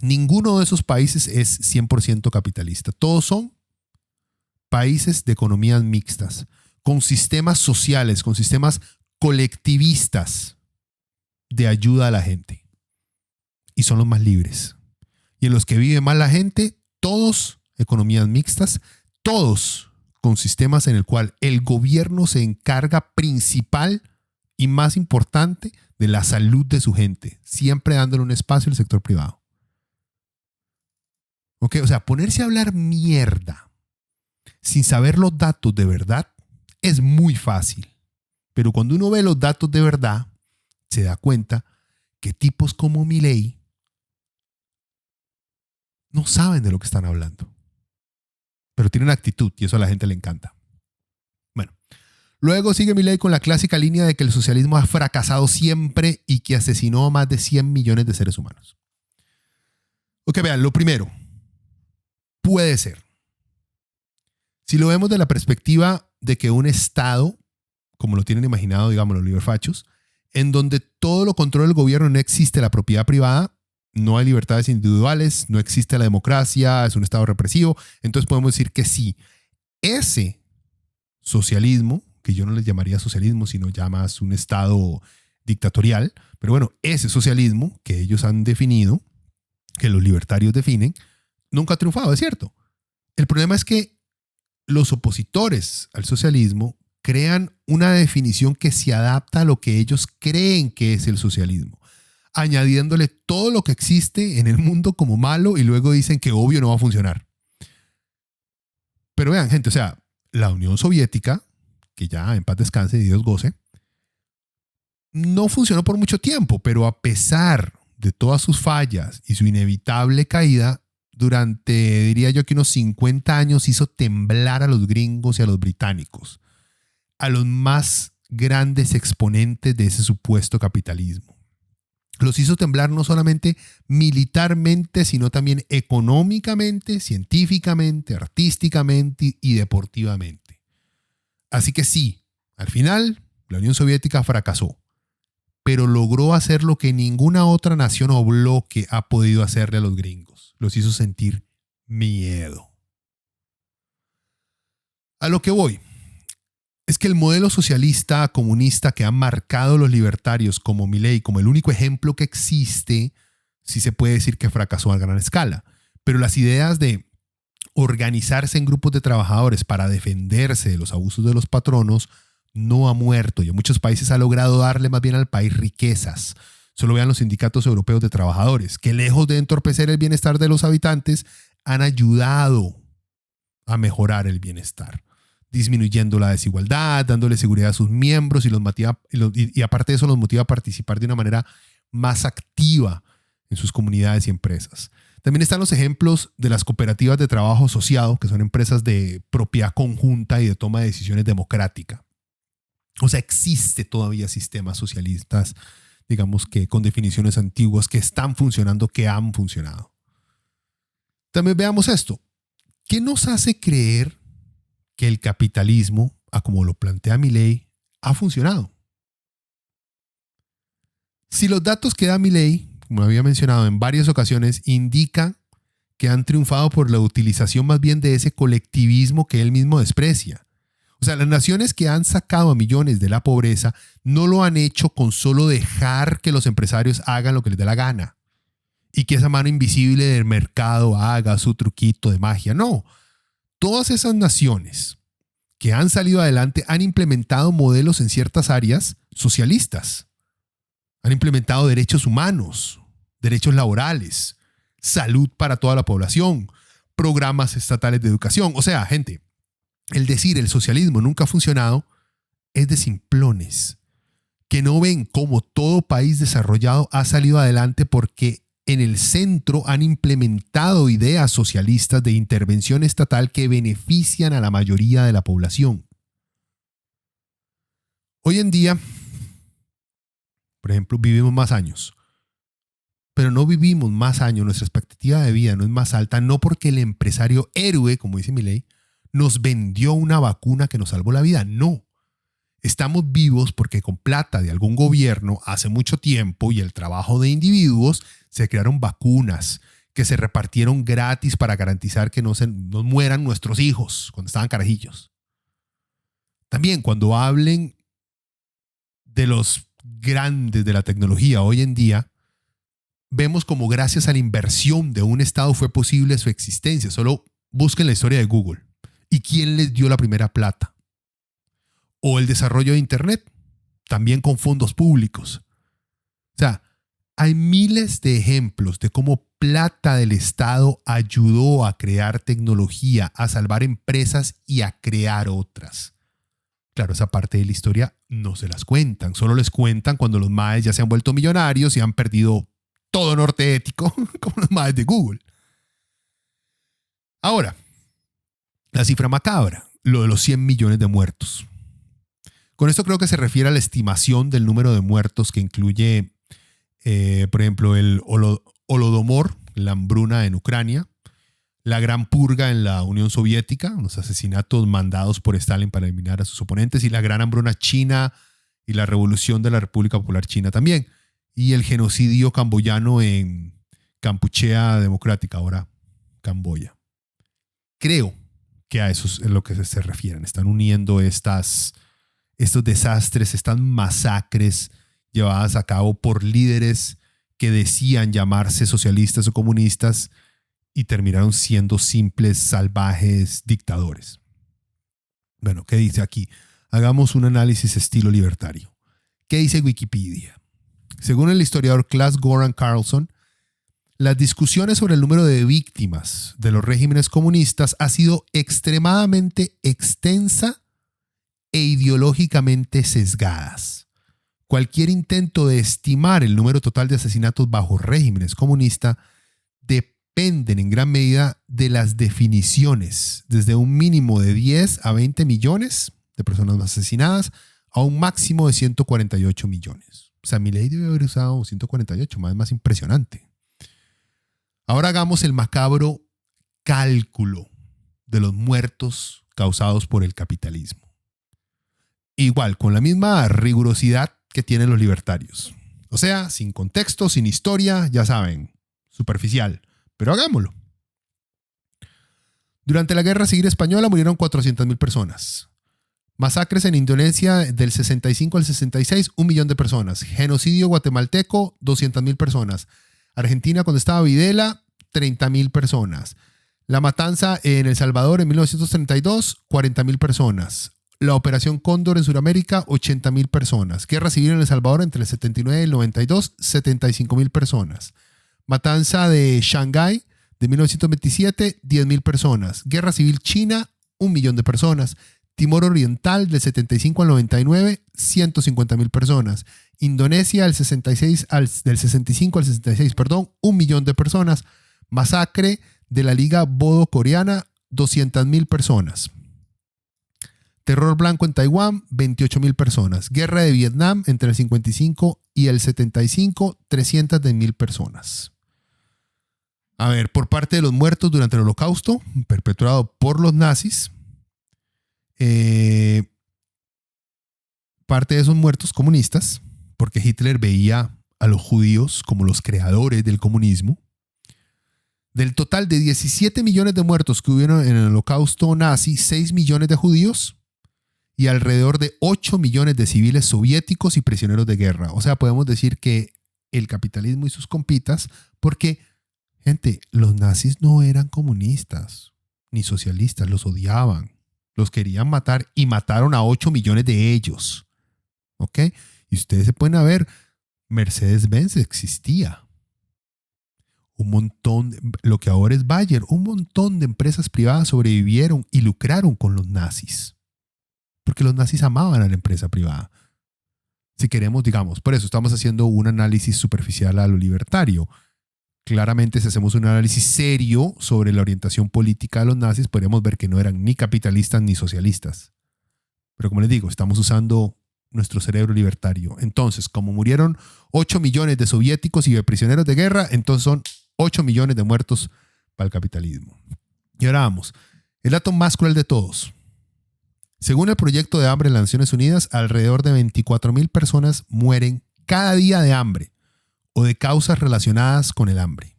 S2: Ninguno de esos países es 100% capitalista. Todos son países de economías mixtas, con sistemas sociales, con sistemas colectivistas de ayuda a la gente. Y son los más libres. Y en los que vive más la gente, todos economías mixtas, todos con sistemas en el cual el gobierno se encarga principal y más importante de la salud de su gente, siempre dándole un espacio al sector privado. ¿Ok? O sea, ponerse a hablar mierda sin saber los datos de verdad es muy fácil. Pero cuando uno ve los datos de verdad, se da cuenta que tipos como Milei no saben de lo que están hablando. Pero tienen actitud y eso a la gente le encanta. Bueno, luego sigue Milei con la clásica línea de que el socialismo ha fracasado siempre y que asesinó a más de 100 millones de seres humanos. Ok, vean, lo primero, puede ser. Si lo vemos de la perspectiva de que un Estado, como lo tienen imaginado, digamos, los liberfachos, en donde todo lo controla el gobierno, no existe la propiedad privada, no hay libertades individuales, no existe la democracia, es un Estado represivo, entonces podemos decir que sí, ese socialismo, que yo no les llamaría socialismo, sino ya más un Estado dictatorial, pero bueno, ese socialismo que ellos han definido, que los libertarios definen, nunca ha triunfado, es cierto. El problema es que los opositores al socialismo crean una definición que se adapta a lo que ellos creen que es el socialismo, añadiéndole todo lo que existe en el mundo como malo y luego dicen que obvio no va a funcionar. Pero vean, gente, o sea, la Unión Soviética, que ya en paz descanse y Dios goce, no funcionó por mucho tiempo, pero a pesar de todas sus fallas y su inevitable caída, durante, diría yo que unos 50 años hizo temblar a los gringos y a los británicos, a los más grandes exponentes de ese supuesto capitalismo. Los hizo temblar no solamente militarmente, sino también económicamente, científicamente, artísticamente y deportivamente. Así que sí, al final la Unión Soviética fracasó, pero logró hacer lo que ninguna otra nación o bloque ha podido hacerle a los gringos. Los hizo sentir miedo. A lo que voy es que el modelo socialista comunista que han marcado los libertarios como Milei, como el único ejemplo que existe, sí se puede decir que fracasó a gran escala. Pero las ideas de organizarse en grupos de trabajadores para defenderse de los abusos de los patronos no ha muerto y en muchos países ha logrado darle más bien al país riquezas. Solo vean los sindicatos europeos de trabajadores, que lejos de entorpecer el bienestar de los habitantes, han ayudado a mejorar el bienestar, disminuyendo la desigualdad, dándole seguridad a sus miembros y aparte de eso los motiva a participar de una manera más activa en sus comunidades y empresas. También están los ejemplos de las cooperativas de trabajo asociado, que son empresas de propiedad conjunta y de toma de decisiones democrática. O sea, existe todavía sistemas socialistas, digamos que con definiciones antiguas que están funcionando, que han funcionado. También veamos esto. ¿Qué nos hace creer que el capitalismo, a como lo plantea Milei, ha funcionado? Si los datos que da Milei, como había mencionado en varias ocasiones, indican que han triunfado por la utilización más bien de ese colectivismo que él mismo desprecia. O sea, las naciones que han sacado a millones de la pobreza no lo han hecho con solo dejar que los empresarios hagan lo que les dé la gana y que esa mano invisible del mercado haga su truquito de magia. No, todas esas naciones que han salido adelante han implementado modelos en ciertas áreas socialistas. Han implementado derechos humanos, derechos laborales, salud para toda la población, programas estatales de educación. O sea, gente, el decir el socialismo nunca ha funcionado es de simplones, que no ven cómo todo país desarrollado ha salido adelante porque en el centro han implementado ideas socialistas de intervención estatal que benefician a la mayoría de la población. Hoy en día, por ejemplo, vivimos más años, pero no vivimos más años, nuestra expectativa de vida no es más alta, no porque el empresario héroe, como dice Milei, nos vendió una vacuna que nos salvó la vida, no. Estamos vivos porque con plata de algún gobierno hace mucho tiempo y el trabajo de individuos se crearon vacunas que se repartieron gratis para garantizar que no mueran nuestros hijos cuando estaban carajillos. También cuando hablen de los grandes de la tecnología hoy en día, vemos como gracias a la inversión de un Estado fue posible su existencia. Solo busquen la historia de Google. ¿Y quién les dio la primera plata? O el desarrollo de Internet, también con fondos públicos. O sea, hay miles de ejemplos de cómo plata del Estado ayudó a crear tecnología, a salvar empresas y a crear otras. Claro, esa parte de la historia no se las cuentan, solo les cuentan cuando los maes ya se han vuelto millonarios y han perdido todo norte ético, como los maes de Google. Ahora, la cifra macabra, lo de los 100 millones de muertos. Con esto creo que se refiere a la estimación del número de muertos que incluye, por ejemplo, el Holodomor, la hambruna en Ucrania, la Gran Purga en la Unión Soviética, los asesinatos mandados por Stalin para eliminar a sus oponentes, y la Gran Hambruna China y la Revolución de la República Popular China también, y el genocidio camboyano en Kampuchea Democrática, ahora Camboya. Creo que a eso es lo que se refieren. Están uniendo estos desastres, estas masacres llevadas a cabo por líderes que decían llamarse socialistas o comunistas y terminaron siendo simples, salvajes dictadores. Bueno, ¿qué dice aquí? Hagamos un análisis estilo libertario. ¿Qué dice Wikipedia? Según el historiador Claes Goran Carlson, las discusiones sobre el número de víctimas de los regímenes comunistas ha sido extremadamente extensa e ideológicamente sesgadas. Cualquier intento de estimar el número total de asesinatos bajo regímenes comunistas dependen en gran medida de las definiciones, desde un mínimo de 10 a 20 millones de personas asesinadas a un máximo de 148 millones. O sea, Milei debe haber usado 148, más impresionante. Ahora hagamos el macabro cálculo de los muertos causados por el capitalismo. Igual, con la misma rigurosidad que tienen los libertarios. O sea, sin contexto, sin historia, ya saben, superficial. Pero hagámoslo. Durante la Guerra Civil Española murieron 400.000 personas. Masacres en Indonesia del 65 al 66, 1 millón de personas. Genocidio guatemalteco, 200.000 personas. Argentina, cuando estaba Videla, 30.000 personas. La matanza en El Salvador en 1932, 40.000 personas. La Operación Cóndor en Sudamérica, 80.000 personas. Guerra civil en El Salvador entre el 79 y el 92, 75.000 personas. Matanza de Shanghái de 1927, 10.000 personas. Guerra civil china, 1 millón de personas. Timor Oriental del 75 al 99, 150.000 personas. Indonesia del 65 al 66, 1 millón de personas. Masacre de la Liga Bodo-Coreana, 200.000 personas. Terror blanco en Taiwán, 28.000 personas. Guerra de Vietnam entre el 55 y el 75, 300.000 personas. A ver, por parte de los muertos durante el Holocausto, perpetrado por los nazis, parte de esos muertos comunistas, porque Hitler veía a los judíos como los creadores del comunismo. Del total de 17 millones de muertos que hubieron en el Holocausto nazi, 6 millones de judíos y alrededor de 8 millones de civiles soviéticos y prisioneros de guerra. O sea, podemos decir que el capitalismo y sus compitas, porque, gente, los nazis no eran comunistas ni socialistas, los odiaban. Los querían matar y mataron a 8 millones de ellos. ¿Ok? Y ustedes se pueden ver, Mercedes-Benz existía. Un montón, lo que ahora es Bayer, un montón de empresas privadas sobrevivieron y lucraron con los nazis. Porque los nazis amaban a la empresa privada. Si queremos, digamos, por eso estamos haciendo un análisis superficial a lo libertario. Claramente, si hacemos un análisis serio sobre la orientación política de los nazis, podríamos ver que no eran ni capitalistas ni socialistas. Pero como les digo, estamos usando nuestro cerebro libertario. Entonces, como murieron 8 millones de soviéticos y de prisioneros de guerra, entonces son 8 millones de muertos para el capitalismo. Y ahora vamos. El dato más cruel de todos. Según el proyecto de hambre de las Naciones Unidas, alrededor de 24.000 personas mueren cada día de hambre o de causas relacionadas con el hambre.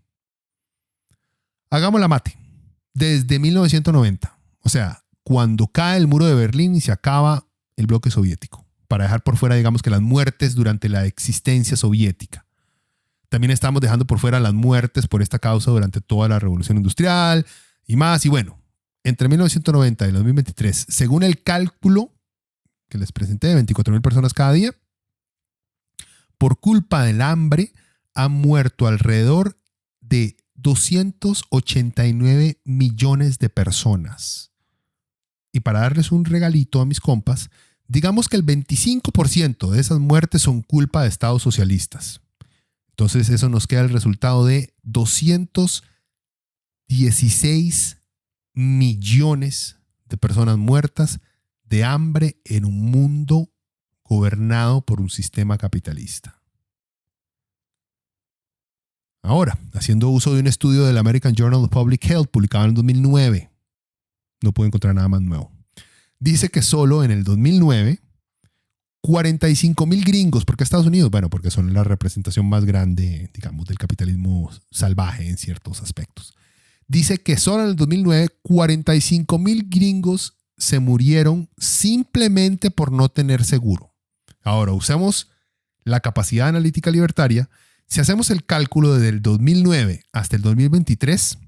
S2: Hagamos la mate. Desde 1990, o sea, cuando cae el muro de Berlín y se acaba el bloque soviético, para dejar por fuera, digamos, que las muertes durante la existencia soviética. También estamos dejando por fuera las muertes por esta causa durante toda la revolución industrial y más. Y bueno, entre 1990 y el 2023, según el cálculo que les presenté de 24.000 personas cada día, por culpa del hambre, han muerto alrededor de 289 millones de personas. Y para darles un regalito a mis compas, digamos que el 25% de esas muertes son culpa de estados socialistas. Entonces eso nos queda el resultado de 216 millones de personas muertas de hambre en un mundo gobernado por un sistema capitalista. Ahora, haciendo uso de un estudio del American Journal of Public Health publicado en el 2009, no puedo encontrar nada más nuevo. Dice que solo en el 2009, 45,000 gringos, ¿por qué Estados Unidos? Bueno, porque son la representación más grande, digamos, del capitalismo salvaje en ciertos aspectos. Dice que solo en el 2009, 45,000 gringos se murieron simplemente por no tener seguro. Ahora, usemos la capacidad analítica libertaria. Si hacemos el cálculo desde el 2009 hasta el 2023,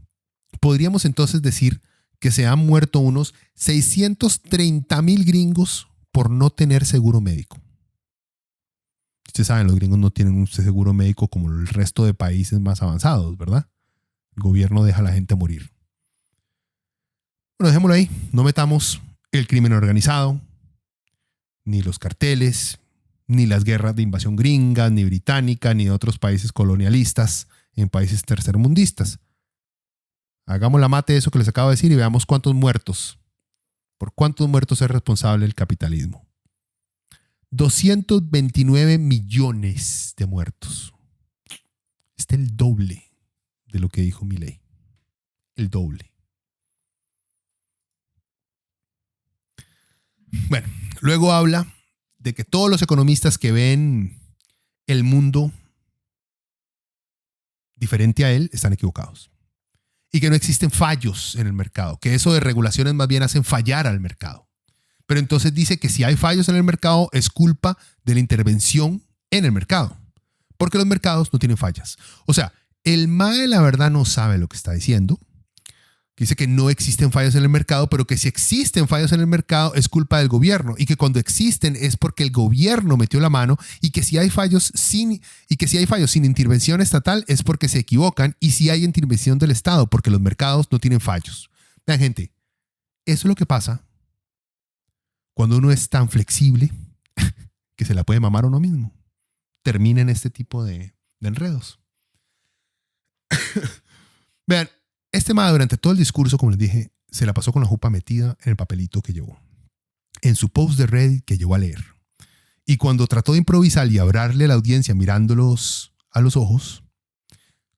S2: podríamos entonces decir que se han muerto unos 630,000 gringos por no tener seguro médico. Ustedes saben, los gringos no tienen un seguro médico como el resto de países más avanzados, ¿verdad? El gobierno deja a la gente morir. Bueno, dejémoslo ahí. No metamos el crimen organizado, ni los carteles, ni las guerras de invasión gringas, ni británica, ni de otros países colonialistas en países tercermundistas. Hagamos la mate de eso que les acabo de decir y veamos por cuántos muertos es responsable el capitalismo. 229 millones de muertos. Este es el doble de lo que dijo Milei. El doble. Bueno, luego habla de que todos los economistas que ven el mundo diferente a él están equivocados. Y que no existen fallos en el mercado, que eso de regulaciones más bien hacen fallar al mercado. Pero entonces dice que si hay fallos en el mercado es culpa de la intervención en el mercado, porque los mercados no tienen fallas. O sea, el MAE la verdad no sabe lo que está diciendo. Dice que no existen fallos en el mercado, pero que si existen fallos en el mercado es culpa del gobierno y que cuando existen es porque el gobierno metió la mano y que si hay fallos sin intervención estatal es porque se equivocan y si hay intervención del Estado porque los mercados no tienen fallos. Vean, gente, eso es lo que pasa cuando uno es tan flexible que se la puede mamar uno mismo. Termina en este tipo de enredos. Vean, este ma durante todo el discurso, como les dije, se la pasó con la jupa metida en el papelito que llevó. En su post de Reddit que llegó a leer. Y cuando trató de improvisar y hablarle a la audiencia mirándolos a los ojos,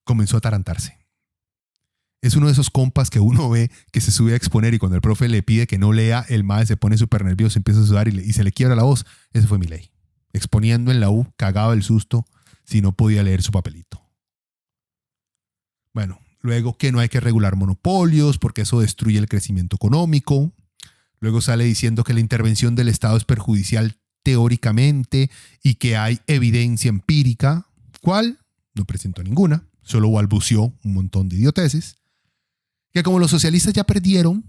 S2: comenzó a atarantarse. Es uno de esos compas que uno ve que se sube a exponer y cuando el profe le pide que no lea, el ma se pone súper nervioso, empieza a sudar y se le quiebra la voz. Ese fue Milei. Exponiendo en la U, cagado el susto si no podía leer su papelito. Bueno. Luego que no hay que regular monopolios porque eso destruye el crecimiento económico. Luego sale diciendo que la intervención del Estado es perjudicial teóricamente y que hay evidencia empírica. ¿Cuál? No presentó ninguna. Solo balbuceó un montón de idioteces. Que como los socialistas ya perdieron,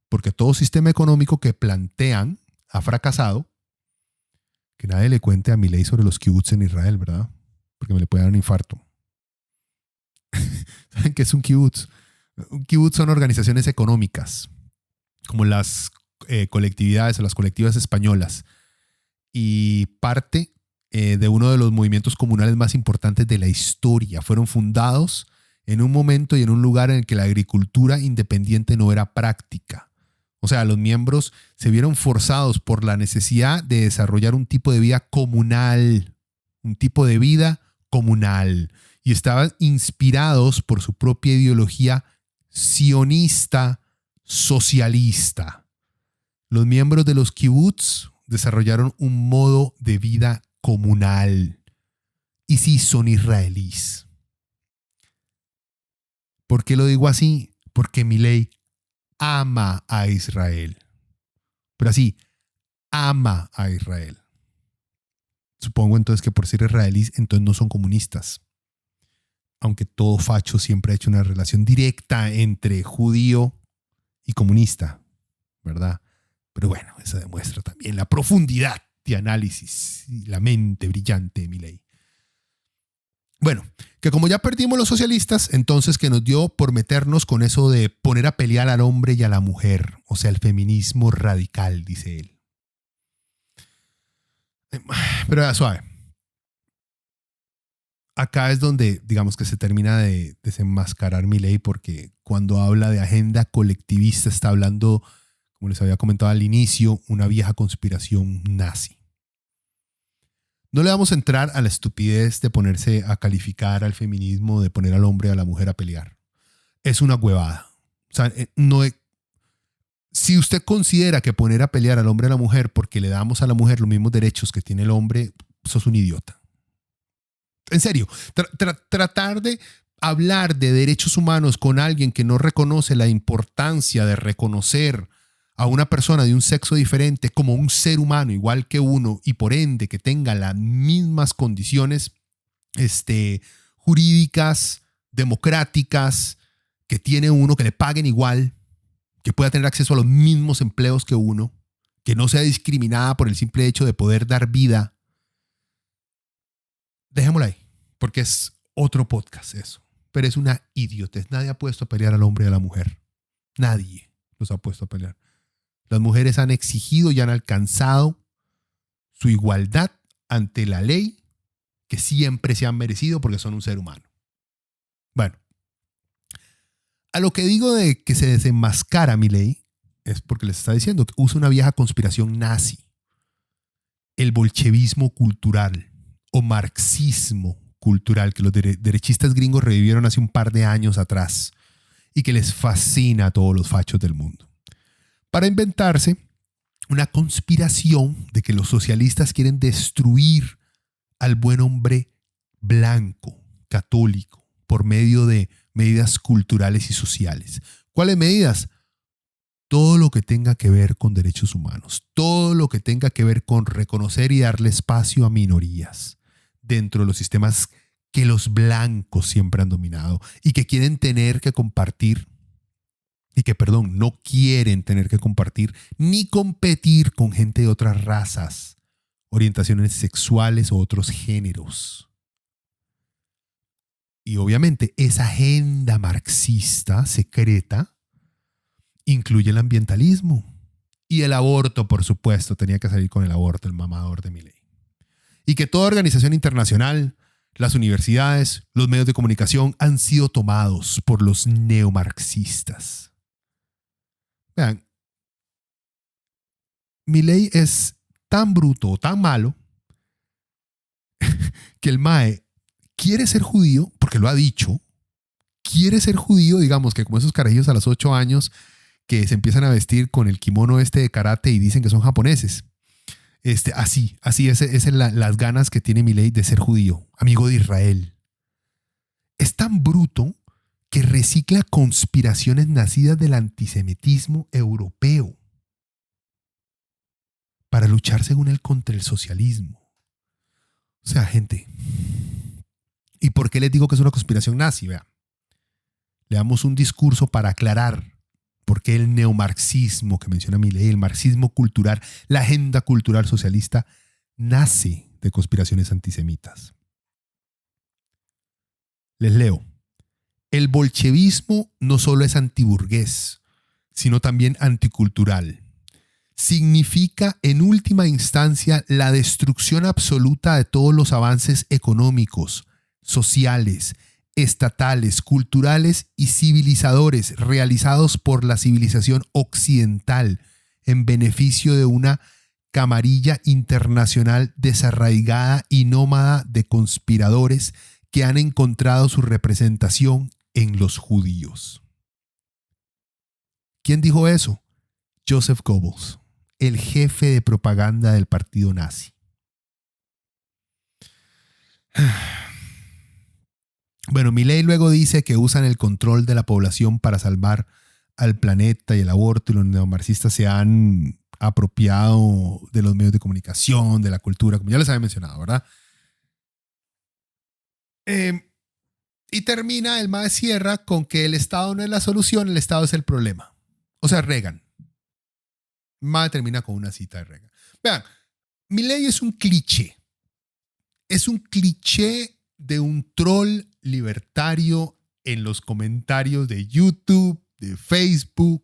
S2: porque todo sistema económico que plantean ha fracasado, que nadie le cuente a Milei sobre los kibbutz en Israel, ¿verdad? Porque me le puede dar un infarto. ¿Saben qué es un kibutz? Un kibutz son organizaciones económicas, como las colectividades o las colectivas españolas, y parte de uno de los movimientos comunales más importantes de la historia. Fueron fundados en un momento y en un lugar en el que la agricultura independiente no era práctica. O sea, los miembros se vieron forzados por la necesidad de desarrollar un tipo de vida comunal, y estaban inspirados por su propia ideología sionista socialista. Los miembros de los kibbutz desarrollaron un modo de vida comunal y sí son israelíes. ¿Por qué lo digo así? Porque Milei ama a Israel. Pero así, ama a Israel. Supongo entonces que por ser israelíes, entonces no son comunistas. Aunque todo facho siempre ha hecho una relación directa entre judío y comunista, ¿verdad? Pero bueno, eso demuestra también la profundidad de análisis y la mente brillante de Milei. Bueno, que como ya perdimos los socialistas, entonces que nos dio por meternos con eso de poner a pelear al hombre y a la mujer, o sea, el feminismo radical, dice él. Pero suave. Acá es donde, digamos, que se termina de desenmascarar Milei, porque cuando habla de agenda colectivista está hablando, como les había comentado al inicio, una vieja conspiración nazi. No le vamos a entrar a la estupidez de ponerse a calificar al feminismo, de poner al hombre y a la mujer a pelear. Es una huevada. O sea, no es, si usted considera que poner a pelear al hombre y a la mujer porque le damos a la mujer los mismos derechos que tiene el hombre, sos un idiota. En serio, tratar de hablar de derechos humanos con alguien que no reconoce la importancia de reconocer a una persona de un sexo diferente como un ser humano igual que uno y por ende que tenga las mismas condiciones jurídicas, democráticas, que tiene uno, que le paguen igual, que pueda tener acceso a los mismos empleos que uno, que no sea discriminada por el simple hecho de poder dar vida. Dejémosla ahí, porque es otro podcast eso. Pero es una idiotez. Nadie ha puesto a pelear al hombre y a la mujer. Nadie los ha puesto a pelear. Las mujeres han exigido y han alcanzado su igualdad ante la ley que siempre se han merecido porque son un ser humano. Bueno, a lo que digo de que se desenmascara Milei es porque les está diciendo que usa una vieja conspiración nazi. El bolchevismo cultural o marxismo cultural que los derechistas gringos revivieron hace un par de años atrás y que les fascina a todos los fachos del mundo. Para inventarse una conspiración de que los socialistas quieren destruir al buen hombre blanco, católico, por medio de medidas culturales y sociales. ¿Cuáles medidas? Todo lo que tenga que ver con derechos humanos, todo lo que tenga que ver con reconocer y darle espacio a minorías dentro de los sistemas que los blancos siempre han dominado y que quieren tener que compartir no quieren tener que compartir ni competir con gente de otras razas, orientaciones sexuales o otros géneros. Y obviamente esa agenda marxista secreta incluye el ambientalismo y el aborto, por supuesto, tenía que salir con el aborto, el mamador de Milei. Y que toda organización internacional, las universidades, los medios de comunicación han sido tomados por los neomarxistas. Vean, Milei es tan bruto, tan malo, que el mae quiere ser judío, porque lo ha dicho, quiere ser judío, digamos que como esos carajillos a los 8 años que se empiezan a vestir con el kimono de karate y dicen que son japoneses. Así es las ganas que tiene Milei de ser judío, amigo de Israel. Es tan bruto que recicla conspiraciones nacidas del antisemitismo europeo para luchar, según él, contra el socialismo. O sea, gente, ¿y por qué les digo que es una conspiración nazi? Vean, le damos un discurso para aclarar por qué el neomarxismo que menciona Milei, el marxismo cultural, la agenda cultural socialista, nace de conspiraciones antisemitas. Les leo. El bolchevismo no solo es antiburgués, sino también anticultural. Significa en última instancia la destrucción absoluta de todos los avances económicos, sociales, estatales, culturales y civilizadores realizados por la civilización occidental en beneficio de una camarilla internacional desarraigada y nómada de conspiradores que han encontrado su representación en los judíos. ¿Quién dijo eso? Joseph Goebbels, el jefe de propaganda del partido nazi. Bueno, Milei luego dice que usan el control de la población para salvar al planeta y el aborto, y los neomarxistas se han apropiado de los medios de comunicación, de la cultura, como ya les había mencionado, ¿verdad? Y termina, el MAE cierra con que el Estado no es la solución, el Estado es el problema. O sea, Reagan. MAE termina con una cita de Reagan. Vean, Milei es un cliché. Es un cliché de un troll libertario en los comentarios de YouTube, de Facebook,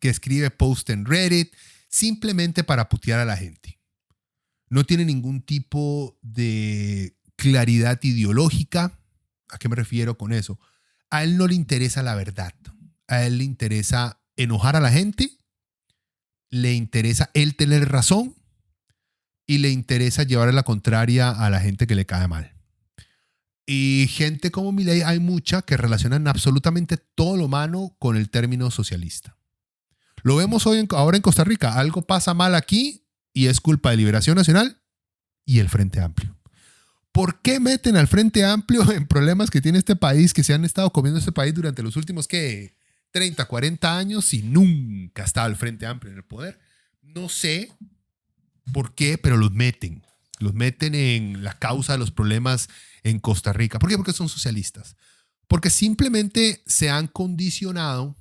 S2: que escribe post en Reddit, simplemente para putear a la gente. No tiene ningún tipo de claridad ideológica. ¿A qué me refiero con eso? A él no le interesa la verdad. A él le interesa enojar a la gente, le interesa él tener razón y le interesa llevarle la contraria a la gente que le cae mal. Y gente como Milei hay mucha que relacionan absolutamente todo lo humano con el término socialista. Lo vemos ahora en Costa Rica. Algo pasa mal aquí y es culpa de Liberación Nacional y el Frente Amplio. ¿Por qué meten al Frente Amplio en problemas que tiene este país, que se han estado comiendo este país durante los últimos, 30, 40 años y nunca ha estado el Frente Amplio en el poder? No sé por qué, pero los meten. Los meten en la causa de los problemas en Costa Rica. ¿Por qué? Porque son socialistas. Porque simplemente se han condicionado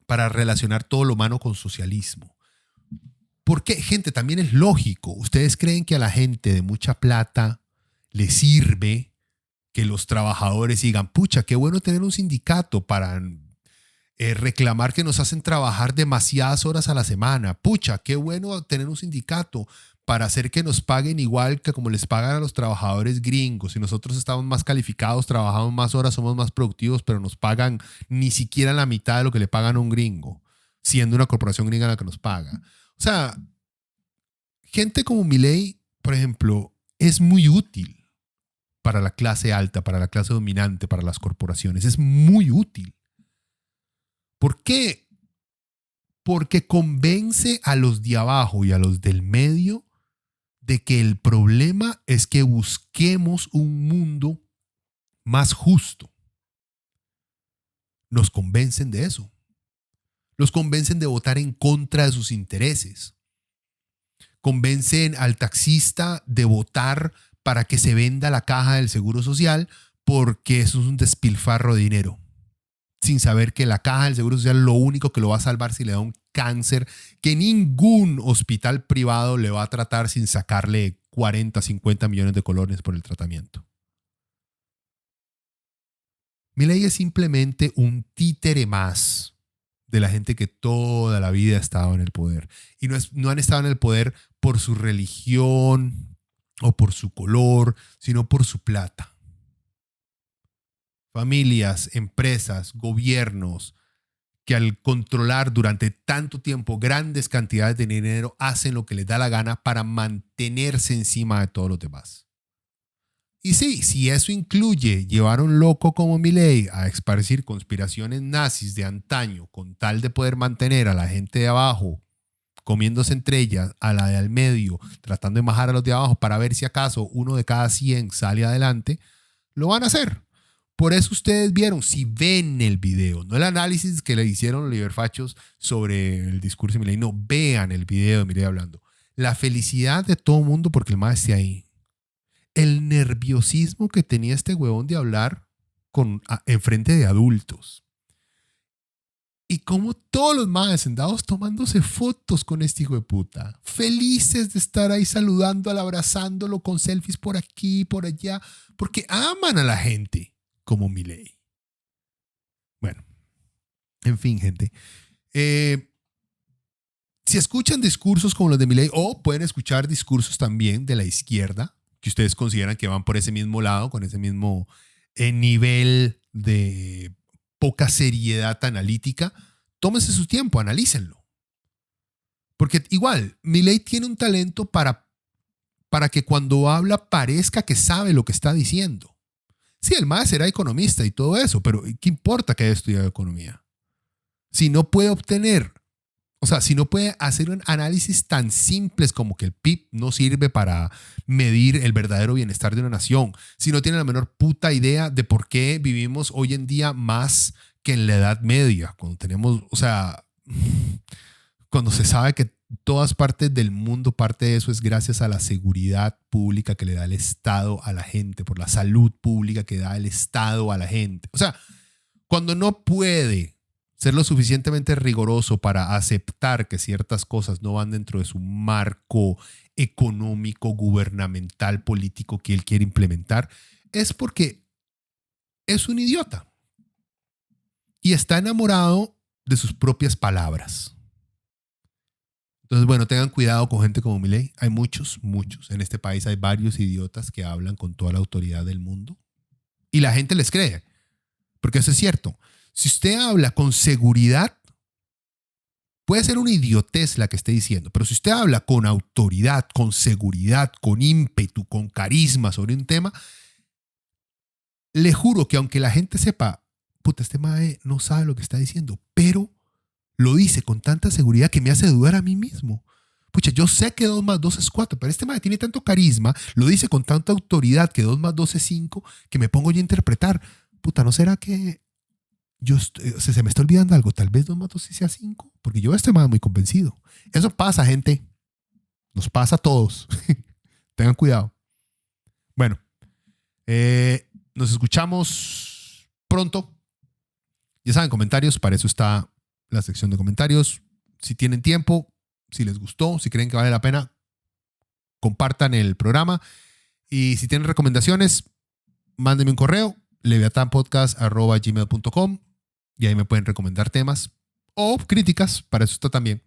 S2: para relacionar todo lo humano con socialismo. Porque, gente, también es lógico. ¿Ustedes creen que a la gente de mucha plata le sirve que los trabajadores digan, pucha, qué bueno tener un sindicato para reclamar que nos hacen trabajar demasiadas horas a la semana? Pucha, qué bueno tener un sindicato para hacer que nos paguen igual que como les pagan a los trabajadores gringos. Si nosotros estamos más calificados, trabajamos más horas, somos más productivos, pero nos pagan ni siquiera la mitad de lo que le pagan a un gringo, siendo una corporación gringa la que nos paga. O sea, gente como Milei, por ejemplo, es muy útil para la clase alta, para la clase dominante, para las corporaciones. Es muy útil. ¿Por qué? Porque convence a los de abajo y a los del medio de que el problema es que busquemos un mundo más justo. Nos convencen de eso. Los convencen de votar en contra de sus intereses. Convencen al taxista de votar para que se venda la caja del Seguro Social porque eso es un despilfarro de dinero, sin saber que la caja del Seguro Social lo único que lo va a salvar si le da un cáncer que ningún hospital privado le va a tratar sin sacarle 40, 50 millones de colones por el tratamiento. Milei es simplemente un títere más de la gente que toda la vida ha estado en el poder. Y no han estado en el poder por su religión o por su color, sino por su plata. Familias, empresas, gobiernos que al controlar durante tanto tiempo grandes cantidades de dinero hacen lo que les da la gana para mantenerse encima de todos los demás. Y sí, si eso incluye llevar a un loco como Milei a esparcir conspiraciones nazis de antaño con tal de poder mantener a la gente de abajo comiéndose entre ellas, a la de al medio, tratando de bajar a los de abajo para ver si acaso uno de cada 100 sale adelante, lo van a hacer. Por eso ustedes vieron, si ven el video, no el análisis que le hicieron los liberfachos sobre el discurso de Milei, no, vean el video de Milei hablando. La felicidad de todo el mundo porque el más esté ahí. El nerviosismo que tenía este huevón de hablar en frente de adultos. Y como todos los más sentados tomándose fotos con este hijo de puta. Felices de estar ahí saludándolo, abrazándolo con selfies por aquí y por allá. Porque aman a la gente como Milei. Bueno, en fin, gente. Si escuchan discursos como los de Milei, o pueden escuchar discursos también de la izquierda, que ustedes consideran que van por ese mismo lado, con ese mismo nivel de poca seriedad analítica, tómense su tiempo, analícenlo. Porque igual, Milei tiene un talento para que cuando habla parezca que sabe lo que está diciendo. Sí, el mae será economista y todo eso, pero ¿qué importa que haya estudiado economía? Si no puede obtener, o sea, si no puede hacer un análisis tan simples como que el PIB no sirve para medir el verdadero bienestar de una nación, si no tiene la menor puta idea de por qué vivimos hoy en día más que en la Edad Media, cuando tenemos, o sea, cuando se sabe que todas partes del mundo, parte de eso es gracias a la seguridad pública que le da el Estado a la gente, por la salud pública que da el Estado a la gente. O sea, cuando no puede ser lo suficientemente riguroso para aceptar que ciertas cosas no van dentro de su marco económico, gubernamental, político que él quiere implementar, es porque es un idiota y está enamorado de sus propias palabras. Entonces, bueno, tengan cuidado con gente como Milei. Hay muchos. En este país hay varios idiotas que hablan con toda la autoridad del mundo y la gente les cree, porque eso es cierto. Si usted habla con seguridad, puede ser una idiotez la que esté diciendo, pero si usted habla con autoridad, con seguridad, con ímpetu, con carisma sobre un tema, le juro que aunque la gente sepa, puta, este mae no sabe lo que está diciendo, pero lo dice con tanta seguridad que me hace dudar a mí mismo. Pucha, yo sé que 2 más 2 es 4, pero este mae tiene tanto carisma, lo dice con tanta autoridad que 2 más 2 es 5, que me pongo yo a interpretar. Puta, ¿no será que se me está olvidando algo? Tal vez 2 más 2 sí sea 5, porque yo estoy muy convencido. Eso pasa, gente. Nos pasa a todos. Tengan cuidado. Bueno, nos escuchamos pronto. Ya saben, comentarios, para eso está la sección de comentarios. Si tienen tiempo, si les gustó, si creen que vale la pena, compartan el programa. Y si tienen recomendaciones, mándenme un correo, leviatanpodcast@gmail.com, y ahí me pueden recomendar temas o críticas, para eso está también.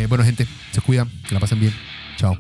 S2: Bueno, gente, se cuidan, que la pasen bien. Chao.